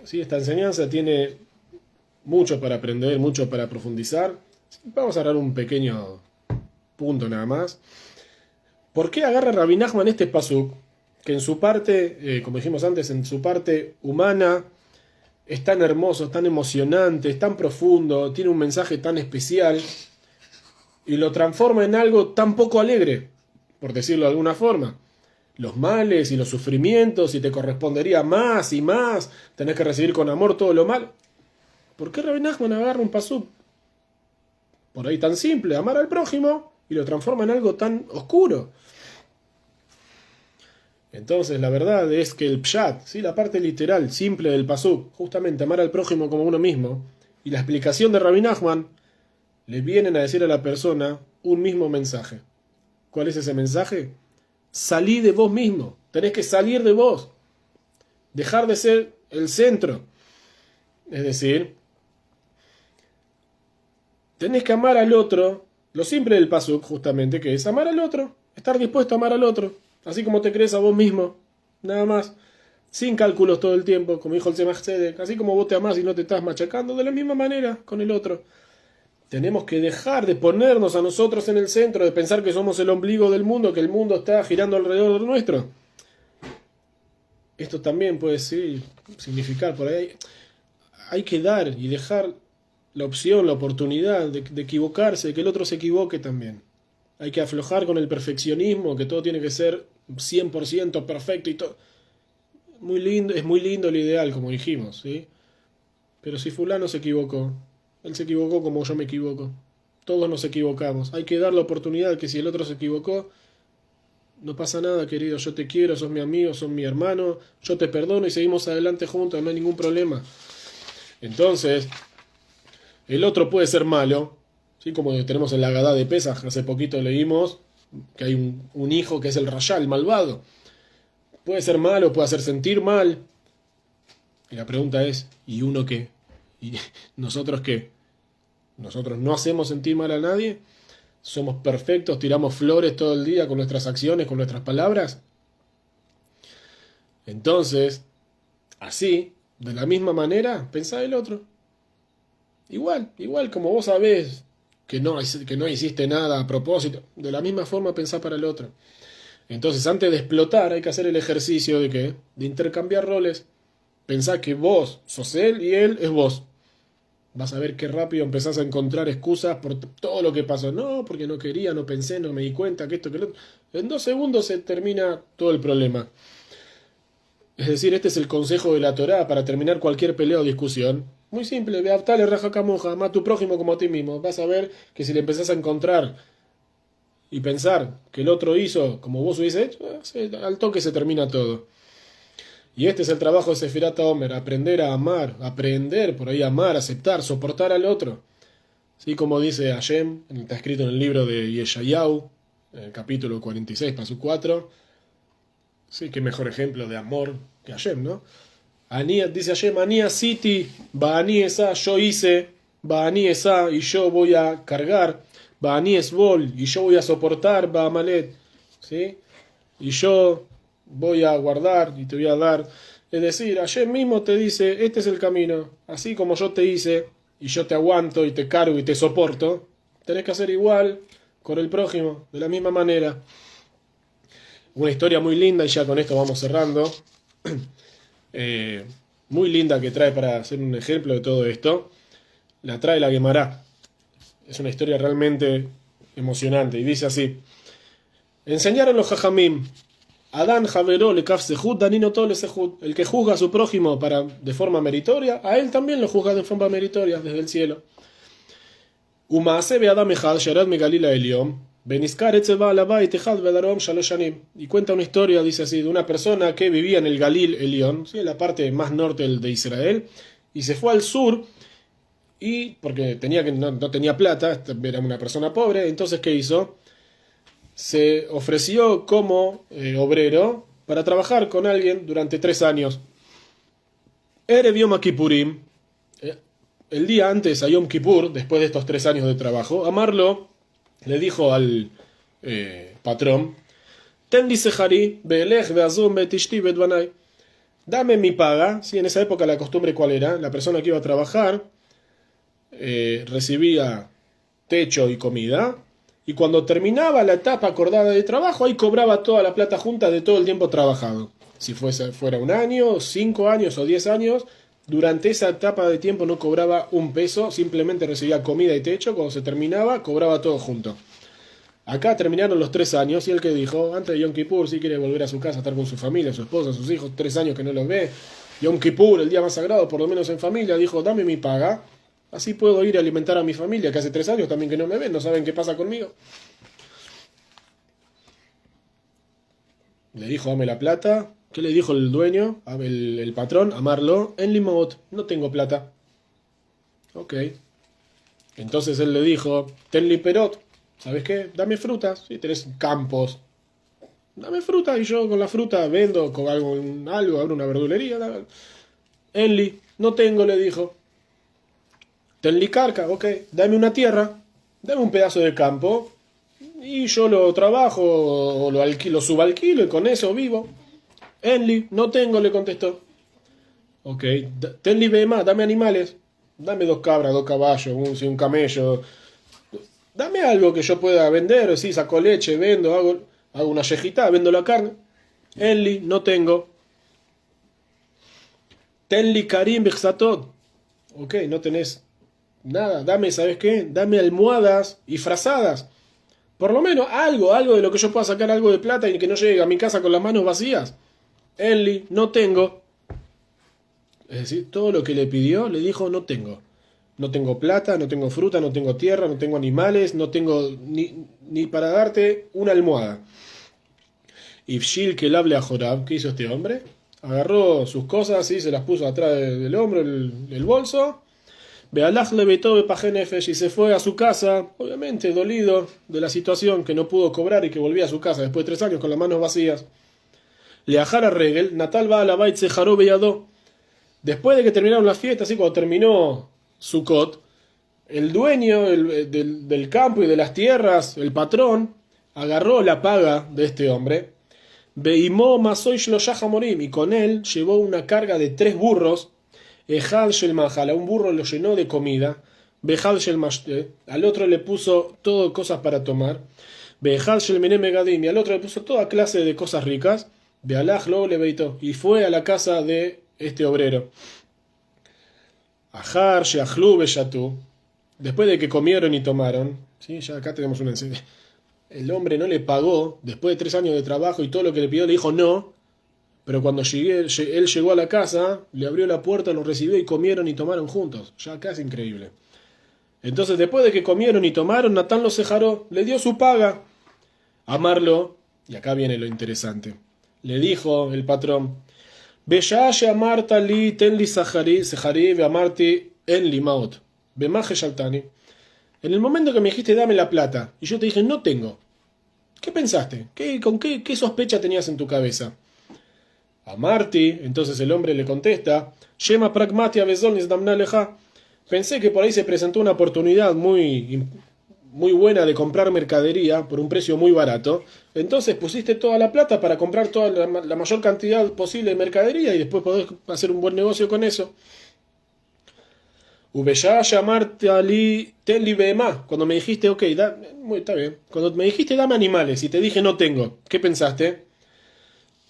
¿Sí? Esta enseñanza tiene mucho para aprender, mucho para profundizar. Vamos a dar un pequeño punto nada más. ¿Por qué agarra Rabbi Nachman este pasuk? Que en su parte, como dijimos antes, en su parte humana, es tan hermoso, es tan emocionante, es tan profundo, tiene un mensaje tan especial, y lo transforma en algo tan poco alegre, por decirlo de alguna forma. Los males y los sufrimientos, y te correspondería más y más, tenés que recibir con amor todo lo mal. ¿Por qué Rabbi Nachman agarra un pasuk por ahí tan simple, amar al prójimo, y lo transforma en algo tan oscuro? Entonces la verdad es que el pshat, ¿sí? La parte literal, simple del pasuk, justamente amar al prójimo como uno mismo, y la explicación de Rabbi Nachman, le vienen a decir a la persona un mismo mensaje. ¿Cuál es ese mensaje? Salí de vos mismo, tenés que salir de vos, dejar de ser el centro. Es decir, tenés que amar al otro, lo simple del pasuk justamente, que es amar al otro, estar dispuesto a amar al otro, así como te crees a vos mismo, nada más. sin cálculos todo el tiempo, como dijo el Tzemach Tzedek, así como vos te amás y no te estás machacando, de la misma manera con el otro. Tenemos que dejar de ponernos a nosotros en el centro, de pensar que somos el ombligo del mundo, que el mundo está girando alrededor nuestro. Esto también puede significar por ahí. Hay que dar y dejar la opción, la oportunidad de equivocarse, de que el otro se equivoque también. Hay que aflojar con el perfeccionismo, que todo tiene que ser 100% perfecto y todo. Muy lindo, es muy lindo el ideal, como dijimos, ¿sí? Pero si fulano se equivocó, él se equivocó como yo me equivoco. Todos nos equivocamos. Hay que dar la oportunidad que si el otro se equivocó, no pasa nada, querido. Yo te quiero, sos mi amigo, sos mi hermano. Yo te perdono y seguimos adelante juntos, no hay ningún problema. Entonces, el otro puede ser malo, ¿sí? Como tenemos en la Agadá de Pesaj, hace poquito leímos que hay un hijo que es el Rayá, el malvado. Puede ser malo, puede hacer sentir mal. Y la pregunta es, ¿y uno qué? ¿Y nosotros qué? ¿Nosotros no hacemos sentir mal a nadie? ¿Somos perfectos? ¿Tiramos flores todo el día con nuestras acciones, con nuestras palabras? Entonces, así, de la misma manera, pensá el otro. Igual como vos sabés que no hiciste nada a propósito, de la misma forma pensá para el otro. Entonces, antes de explotar, hay que hacer el ejercicio de ¿qué? De intercambiar roles. Pensá que vos sos él y él es vos. Vas a ver qué rápido empezás a encontrar excusas por todo lo que pasó. No, porque no quería, no pensé, no me di cuenta, que esto, que lo otro. En 2 segundos se termina todo el problema. Es decir, este es el consejo de la Torá para terminar cualquier pelea o discusión. Muy simple, beaftale raja camoja, ama a tu prójimo como a ti mismo. Vas a ver que si le empezás a encontrar y pensar que el otro hizo como vos hubiese hecho, al toque se termina todo. Y este es el trabajo de Sefirat HaOmer, aprender a amar, aprender por ahí a amar, aceptar, soportar al otro. ¿Sí? Como dice Hashem, está escrito en el libro de Yeshayahu, en el capítulo 46, paso 4. Sí, qué mejor ejemplo de amor que Hashem, ¿no? Dice Hashem, Ani asiti, Ba'ani esa, yo hice, Ba'ani esa, y yo voy a cargar, Ba'ani esbol, y yo voy a soportar, Ba'amalet, ¿sí? Y yo voy a guardar y te voy a dar. Es decir, Hashem mismo te dice, este es el camino, así como yo te hice, y yo te aguanto y te cargo y te soporto, tenés que hacer igual con el prójimo, de la misma manera. Una historia muy linda, y ya con esto vamos cerrando, muy linda que trae para hacer un ejemplo de todo esto, la trae la Guemará. Es una historia realmente emocionante, y dice así: enseñaron los Jajamim, Adán Javeró le kaf sehut, danino todo le sehut. El que juzga a su prójimo de forma meritoria, a él también lo juzga de forma meritoria desde el cielo. Umaase be Adam echad sherad megalila Elión, beniskar etzeva alabait echad bedarom shalosh shanim. Y cuenta una historia, dice así, de una persona que vivía en el Galil Elión, ¿sí? En la parte más norte de Israel, y se fue al sur, y porque no tenía plata, era una persona pobre. Entonces, ¿qué hizo? Se ofreció como obrero para trabajar con alguien durante 3 años. Erev Yom Kippurim, el día antes a Yom Kippur, después de estos 3 años de trabajo, Amarlo le dijo al patrón: Ten li sehari, beelech beazum betishti betbanai. Dame mi paga. Sí, en esa época la costumbre, ¿cuál era? La persona que iba a trabajar recibía techo y comida, y cuando terminaba la etapa acordada de trabajo, ahí cobraba toda la plata junta de todo el tiempo trabajado. Si fuera 1 año, 5 años o 10 años, durante esa etapa de tiempo no cobraba un peso, simplemente recibía comida y techo. Cuando se terminaba, cobraba todo junto. Acá terminaron los 3 años, y él que dijo, antes de Yom Kippur, si quiere volver a su casa, estar con su familia, su esposa, sus hijos, 3 años que no los ve, Yom Kippur, el día más sagrado, por lo menos en familia, dijo, dame mi paga, así puedo ir a alimentar a mi familia, que hace 3 años también que no me ven, no saben qué pasa conmigo. Le dijo, dame la plata. ¿Qué le dijo el dueño, el patrón? Amarlo, en Limot, no tengo plata. Ok. Entonces él le dijo, ten liperot, ¿sabes qué? Dame frutas, si tenés campos. Dame fruta, y yo con la fruta vendo con algo, abro una verdulería. Enli, no tengo, le dijo. Tenli carca, ok, dame una tierra, dame un pedazo de campo, y yo lo trabajo, o lo subalquilo, y con eso vivo. Enli, no tengo, le contestó. Ok, tenli bema, dame animales. Dame 2 cabras, 2 caballos, un camello. Dame algo que yo pueda vender. Sí, saco leche, vendo, hago una yejita, vendo la carne. Enli, no tengo. Tenli karim bixatot. Ok, no tenés nada. Dame, ¿sabes qué? Dame almohadas y frazadas. Por lo menos algo de lo que yo pueda sacar algo de plata y que no llegue a mi casa con las manos vacías. Enli, no tengo. Es decir, todo lo que le pidió, le dijo, no tengo. No tengo plata, no tengo fruta, no tengo tierra, no tengo animales, no tengo ni para darte una almohada. Y Shil que le hable a Jorab, ¿qué hizo este hombre? Agarró sus cosas y se las puso atrás del hombro, el bolso. Bealach le vetó Bepajenefesh y se fue a su casa, obviamente dolido de la situación, que no pudo cobrar y que volvía a su casa después de 3 años con las manos vacías. Le ajara Regel, Natal va a la bait se jaró Beyadó. Después de que terminaron las fiestas, así cuando terminó Sukkot, el dueño del campo y de las tierras, el patrón, agarró la paga de este hombre, Beimó Masoy Shloshah Hamorim, y con él llevó una carga de 3 burros, Ejal Shel Mahal, a un burro lo llenó de comida, Behal Shel Mashte, al otro le puso todo cosas para tomar, Behal Shel Menem Megadim, y al otro le puso toda clase de cosas ricas, Bealach lo le beitó, y fue a la casa de este obrero. Ajar, Sheachlu, Beyatú. Después de que comieron y tomaron, ¿sí? Ya acá tenemos una enseñanza. El hombre no le pagó, después de 3 años de trabajo y todo lo que le pidió, le dijo no. Pero cuando él llegó a la casa, le abrió la puerta, lo recibió y comieron y tomaron juntos. Ya acá es increíble. Entonces, después de que comieron y tomaron, Natán lo sejaró, le dio su paga. Amarlo, y acá viene lo interesante. Le dijo el patrón, Beyashe amarta li ten li sejari ve amarti en limaot. Bemaje shaltani. En el momento que me dijiste dame la plata, y yo te dije no tengo. ¿Qué pensaste? ¿Con qué sospecha tenías en tu cabeza? Amarti, entonces el hombre le contesta, Shema pragmatia bezonis damna leja. Pensé que por ahí se presentó una oportunidad muy buena de comprar mercadería por un precio muy barato. Entonces pusiste toda la plata para comprar toda la mayor cantidad posible de mercadería y después podés hacer un buen negocio con eso. Ubeya llamarte ali tenli bema. Cuando me dijiste, ok, está bien. Cuando me dijiste dame animales y te dije no tengo, ¿qué pensaste?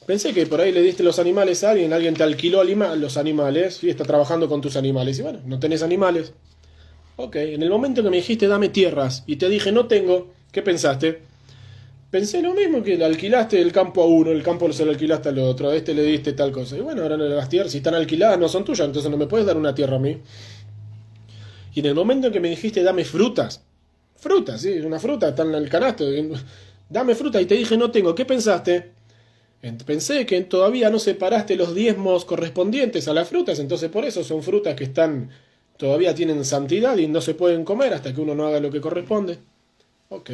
Pensé que por ahí le diste los animales a alguien te alquiló los animales y está trabajando con tus animales. Y bueno, no tenés animales. Ok, en el momento que me dijiste dame tierras y te dije no tengo, ¿qué pensaste? Pensé lo mismo, que le alquilaste el campo a uno, el campo se lo alquilaste al otro, a este le diste tal cosa. Y bueno, ahora las tierras, si están alquiladas, no son tuyas, entonces no me puedes dar una tierra a mí. Y en el momento en que me dijiste dame frutas, sí, una fruta, está en el canasto, dame frutas y te dije no tengo, ¿qué pensaste? Pensé que todavía no separaste los diezmos correspondientes a las frutas, entonces por eso son frutas que todavía tienen santidad y no se pueden comer hasta que uno no haga lo que corresponde. Ok.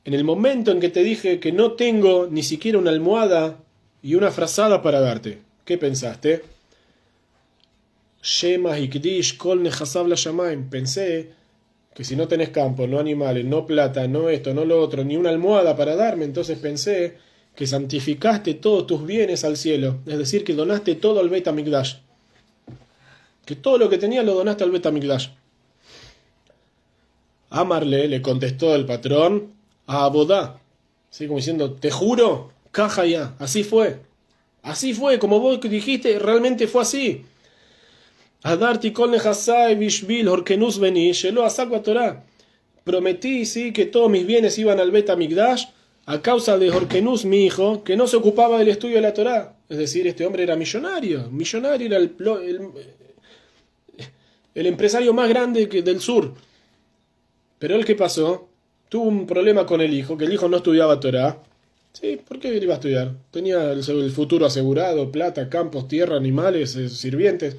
En el momento en que te dije que no tengo ni siquiera una almohada y una frazada para darte, ¿qué pensaste? Shema hikdish kol nechasab la shamaim. Pensé que si no tenés campo, no animales, no plata, no esto, no lo otro, ni una almohada para darme, entonces pensé que santificaste todos tus bienes al cielo, es decir, que donaste todo al Beit HaMikdash. Que todo lo que tenías lo donaste al Beit HaMikdash. Amarle le contestó el patrón a Abodá, así como diciendo, te juro, caja ya, así fue, como vos dijiste, realmente fue así. Adarti kol nechasai bishbil horkenus beni shelo asakwa Torah. Prometí, sí, que todos mis bienes iban al Beit HaMikdash a causa de Horkenus, mi hijo, que no se ocupaba del estudio de la Torá. Es decir, este hombre era millonario era el empresario más grande del sur. Pero él, ¿qué pasó? Tuvo un problema con el hijo, que el hijo no estudiaba Torá. Sí, ¿por qué iba a estudiar? Tenía el futuro asegurado, plata, campos, tierra, animales, sirvientes.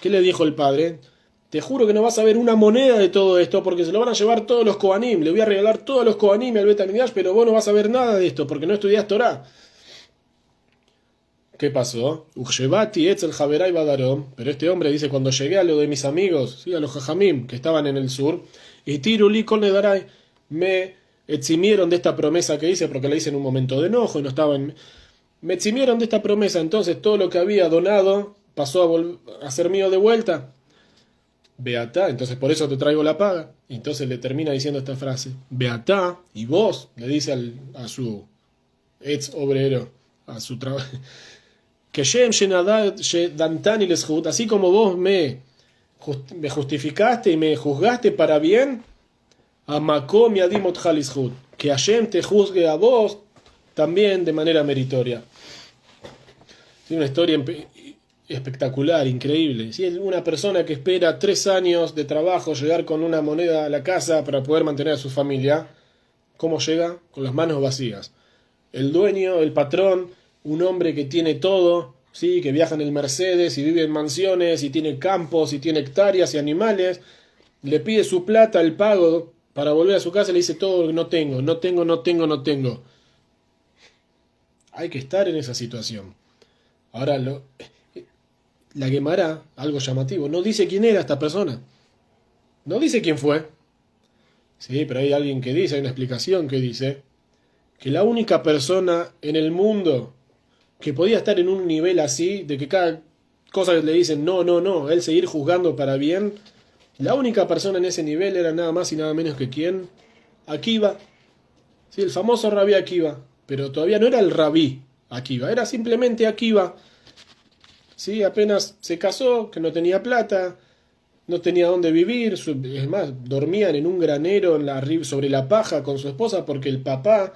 ¿Qué le dijo el padre? Te juro que no vas a ver una moneda de todo esto porque se lo van a llevar todos los Kohanim. Le voy a regalar todos los Kohanim al Beit HaMikdash, pero vos no vas a ver nada de esto porque no estudiás Torá. ¿Qué pasó? Uchevati etzel Javeray Badarom. Pero este hombre dice, cuando llegué a lo de mis amigos, ¿sí? A los Jajamim que estaban en el sur, y Tiruli Kol Nedaray, me eximieron de esta promesa que hice porque la hice en un momento de enojo y no estaba en... me eximieron de esta promesa, entonces todo lo que había donado pasó a ser mío de vuelta. Beatá, entonces por eso te traigo la paga. Y entonces le termina diciendo esta frase. Beatá, y vos, le dice a su ex obrero, a su trabajo, que así como vos me justificaste y me juzgaste para bien, Amakom Yadimot Halishut, que Hashem te juzgue a vos también de manera meritoria. Es una historia espectacular, increíble. Si es una persona que espera 3 años de trabajo llegar con una moneda a la casa para poder mantener a su familia, ¿cómo llega? Con las manos vacías. El dueño, el patrón, un hombre que tiene todo, ¿sí? Que viaja en el Mercedes y vive en mansiones y tiene campos y tiene hectáreas y animales, le pide su plata, el pago para volver a su casa y le dice todo: no tengo, no tengo, no tengo, no tengo. Hay que estar en esa situación. Ahora, la Guemará, algo llamativo, no dice quién era esta persona. No dice quién fue. Sí, pero hay alguien que dice, hay una explicación que dice que la única persona en el mundo que podía estar en un nivel así, de que cada cosa que le dicen no, no, no, él seguir juzgando para bien, la única persona en ese nivel era nada más y nada menos que quién, Akiva. Sí, el famoso rabí Akiva, pero todavía no era el rabí Akiva, era simplemente Akiva. Sí, apenas se casó, que no tenía plata, no tenía dónde vivir, es más, dormían en un granero sobre la paja con su esposa porque el papá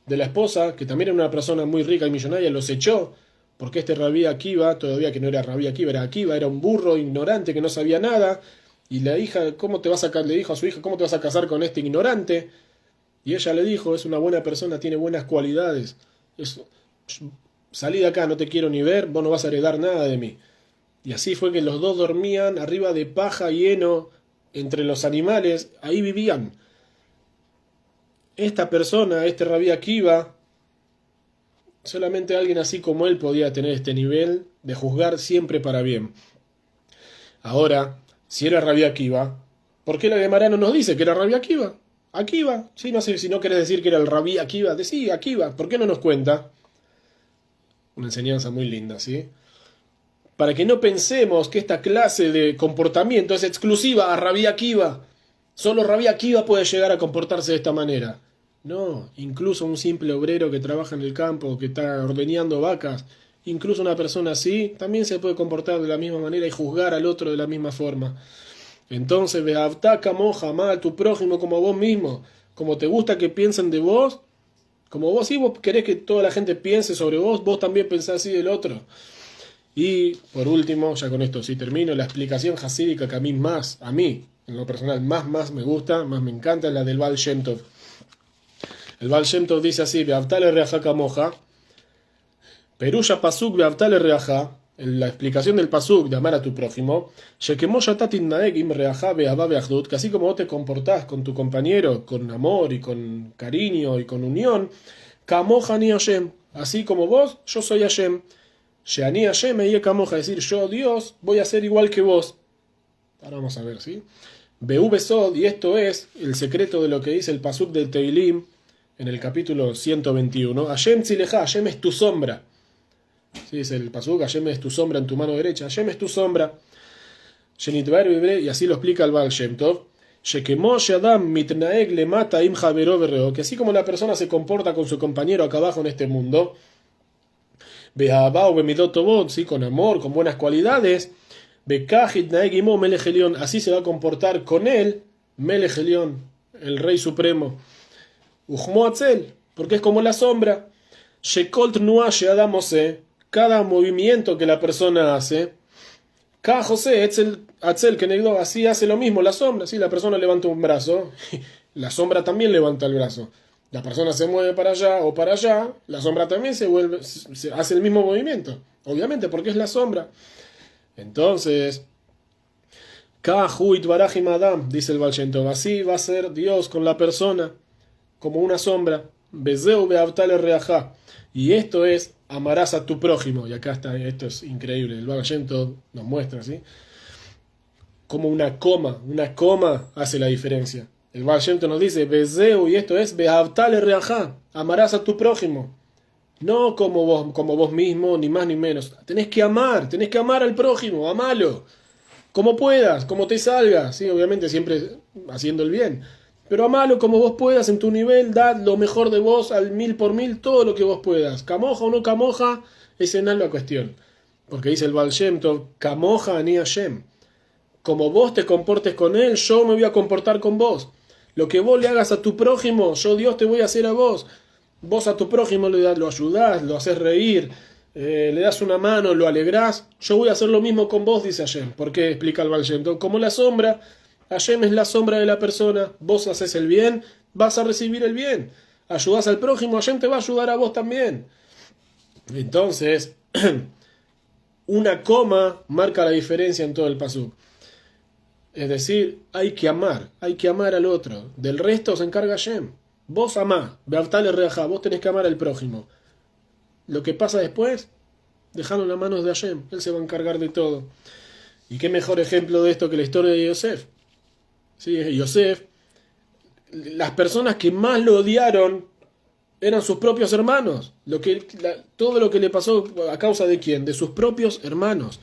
de la esposa, que también era una persona muy rica y millonaria, los echó, porque este rabí Akiva, todavía que no era rabí Akiva, era Akiva, era un burro ignorante que no sabía nada, y la hija, le dijo a su hija, ¿cómo te vas a casar con este ignorante? Y ella le dijo, es una buena persona, tiene buenas cualidades, salí de acá, no te quiero ni ver, vos no vas a heredar nada de mí. Y así fue que los dos dormían arriba de paja y heno entre los animales, ahí vivían. Esta persona, este rabí Akiva, solamente alguien así como él podía tener este nivel de juzgar siempre para bien. Ahora, si era rabí Akiva, ¿por qué la Guemará no nos dice que era rabí Akiva? Akiva, sí, no sé si no querés decir que era el rabí Akiva, decí Akiva, ¿por qué no nos cuenta? Una enseñanza muy linda, ¿sí? Para que no pensemos que esta clase de comportamiento es exclusiva a rabí Akiva. Solo rabí Akiva puede llegar a comportarse de esta manera. No, incluso un simple obrero que trabaja en el campo, que está ordeñando vacas, incluso una persona así, también se puede comportar de la misma manera y juzgar al otro de la misma forma. Entonces, ve'avtá kamoja, amá a tu prójimo como a vos mismo, como te gusta que piensen de vos, como vos, si vos querés que toda la gente piense sobre vos, vos también pensás así del otro. Y por último, ya con esto sí termino, la explicación hasídica que a mí, en lo personal, más me gusta, más me encanta, es la del Baal Shem Tov. El Baal Shem Tov dice así: Beavtale reaja kamoja, Perusha pasuk beavtale reaja, la explicación del pasuk de amar a tu prójimo, que así como vos te comportás con tu compañero, con amor y con cariño y con unión, kamoja ni Hashem, así como vos, yo soy Hashem. Sheani Hashem me kamoja, es decir, yo Dios voy a ser igual que vos. Ahora vamos a ver, ¿sí? Beubesod, y esto es el secreto de lo que dice el pasuk del Teilim en el capítulo 121. Hashem tzileja, Hashem es tu sombra. Sí, dice el pasuk, Hashem es tu sombra en tu mano derecha. Hashem es tu sombra. Y así lo explica el Baal Shem Tov. Que así como la persona se comporta con su compañero acá abajo en este mundo, ¿sí? Con amor, con buenas cualidades, así se va a comportar con él, Melech Elión, el Rey Supremo. Porque es como la sombra. Cada movimiento que la persona hace, así hace lo mismo la sombra. Si la persona levanta un brazo, la sombra también levanta el brazo. La persona se mueve para allá o para allá, la sombra también hace el mismo movimiento. Obviamente, porque es la sombra. Entonces, dice el Baal Shem Tov, así va a ser Dios con la persona, como una sombra. Y esto es, amarás a tu prójimo. Y acá está, esto es increíble. El Baal Shem Tov nos muestra, ¿sí? Como una coma hace la diferencia. El Baal Shem Tov nos dice, Bezeu, y esto es, Behavtale reajá, amarás a tu prójimo. No como vos mismo, ni más ni menos. Tenés que amar al prójimo, amalo. Como puedas, como te salga, sí, obviamente siempre haciendo el bien. Pero amalo como vos puedas en tu nivel, dad lo mejor de vos al 1000 por 1000, todo lo que vos puedas. Camoja o no camoja, esa no es la cuestión. Porque dice el Baal Shem Tov, camoja ani Hashem. Como vos te comportes con él, yo me voy a comportar con vos. Lo que vos le hagas a tu prójimo, yo Dios te voy a hacer a vos. Vos a tu prójimo lo ayudás, lo haces reír, le das una mano, lo alegrás. Yo voy a hacer lo mismo con vos, dice Hashem. ¿Por qué? Explica el Baal Shem Tov. Como la sombra, Hashem es la sombra de la persona. Vos haces el bien, vas a recibir el bien. Ayudás al prójimo, Hashem te va a ayudar a vos también. Entonces, una coma marca la diferencia en todo el pasuk. Es decir, hay que amar al otro. Del resto se encarga Hashem. Vos amá, beavtale reajá, vos tenés que amar al prójimo. Lo que pasa después, dejalo en las manos de Hashem. Él se va a encargar de todo. Y qué mejor ejemplo de esto que la historia de Yosef. Sí, Yosef, las personas que más lo odiaron eran sus propios hermanos. Todo lo que le pasó a causa de quién, de sus propios hermanos.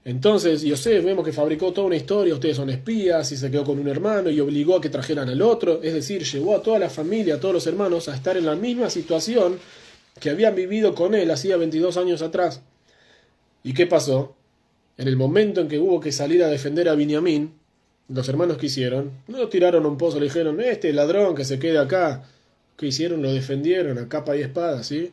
Entonces Yosef vemos que fabricó toda una historia, ustedes son espías, y se quedó con un hermano y obligó a que trajeran al otro, es decir, llevó a toda la familia, a todos los hermanos a estar en la misma situación que habían vivido con él hacía 22 años atrás. ¿Y qué pasó? En el momento en que hubo que salir a defender a Binyamin, los hermanos que hicieron, no lo tiraron a un pozo, le dijeron, este ladrón que se quede acá. ¿Qué hicieron? Lo defendieron a capa y espada, ¿sí?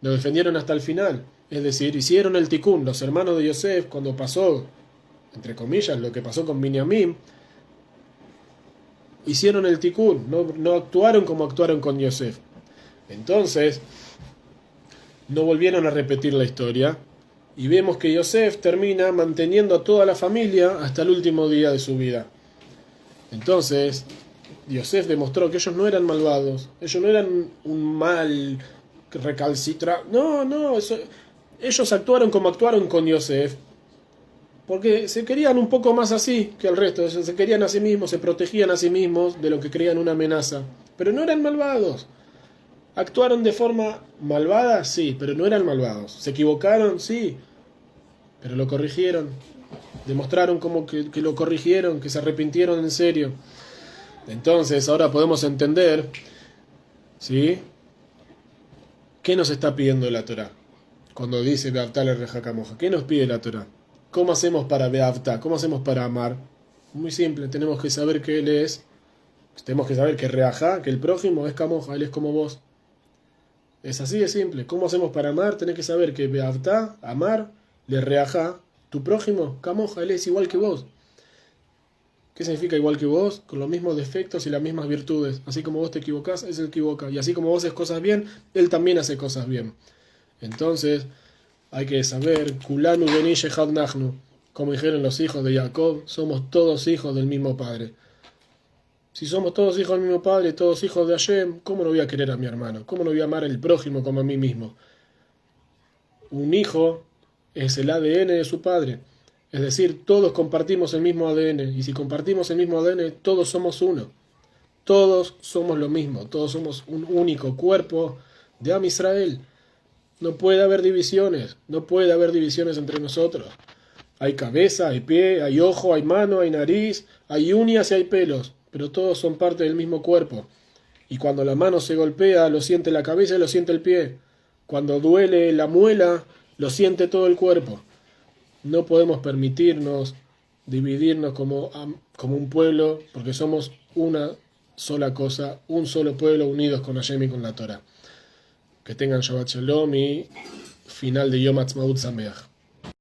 Lo defendieron hasta el final. Es decir, hicieron el tikkun. Los hermanos de Yosef, cuando pasó, entre comillas, lo que pasó con Binyamin, hicieron el tikkun. No actuaron como actuaron con Yosef. Entonces, no volvieron a repetir la historia. Y vemos que Yosef termina manteniendo a toda la familia hasta el último día de su vida. Entonces, Yosef demostró que ellos no eran malvados. Ellos no eran un mal recalcitrante. No, ellos actuaron como actuaron con Yosef, porque se querían un poco más así que el resto. Ellos se querían a sí mismos, se protegían a sí mismos de lo que creían una amenaza. Pero no eran malvados. ¿Actuaron de forma malvada? Sí, pero no eran malvados. ¿Se equivocaron? Sí, pero lo corrigieron. Demostraron como que lo corrigieron, que se arrepintieron en serio. Entonces, ahora podemos entender, ¿sí?, ¿qué nos está pidiendo la Torá? Cuando dice Beavtá le reja camoja, ¿qué nos pide la Torá? ¿Cómo hacemos para Beavtá? ¿Cómo hacemos para amar? Muy simple, tenemos que saber que Él es, tenemos que saber que Reajá, que el prójimo es camoja, Él es como vos. Es así de simple. ¿Cómo hacemos para amar? Tenés que saber que Beavtá, amar, le Reajá, tu prójimo, camoja, Él es igual que vos. ¿Qué significa igual que vos? Con los mismos defectos y las mismas virtudes. Así como vos te equivocás, Él se equivoca. Y así como vos haces cosas bien, Él también hace cosas bien. Entonces, hay que saber, Kulanu beni shehad nachnu, como dijeron los hijos de Jacob, somos todos hijos del mismo Padre. Si somos todos hijos del mismo Padre, todos hijos de Hashem, ¿cómo no voy a querer a mi hermano? ¿Cómo no voy a amar al prójimo como a mí mismo? Un hijo es el ADN de su padre. Es decir, todos compartimos el mismo ADN. Y si compartimos el mismo ADN, todos somos uno. Todos somos lo mismo. Todos somos un único cuerpo de Am Israel. No puede haber divisiones. No puede haber divisiones entre nosotros. Hay cabeza, hay pie, hay ojo, hay mano, hay nariz, hay uñas y hay pelos. Pero todos son parte del mismo cuerpo. Y cuando la mano se golpea, lo siente la cabeza y lo siente el pie. Cuando duele la muela, lo siente todo el cuerpo. No podemos permitirnos dividirnos como un pueblo, porque somos una sola cosa, un solo pueblo unidos con Hashem y con la Torah. Que tengan Shabbat Shalom y final de Yom Ha'atzmaut Sameach.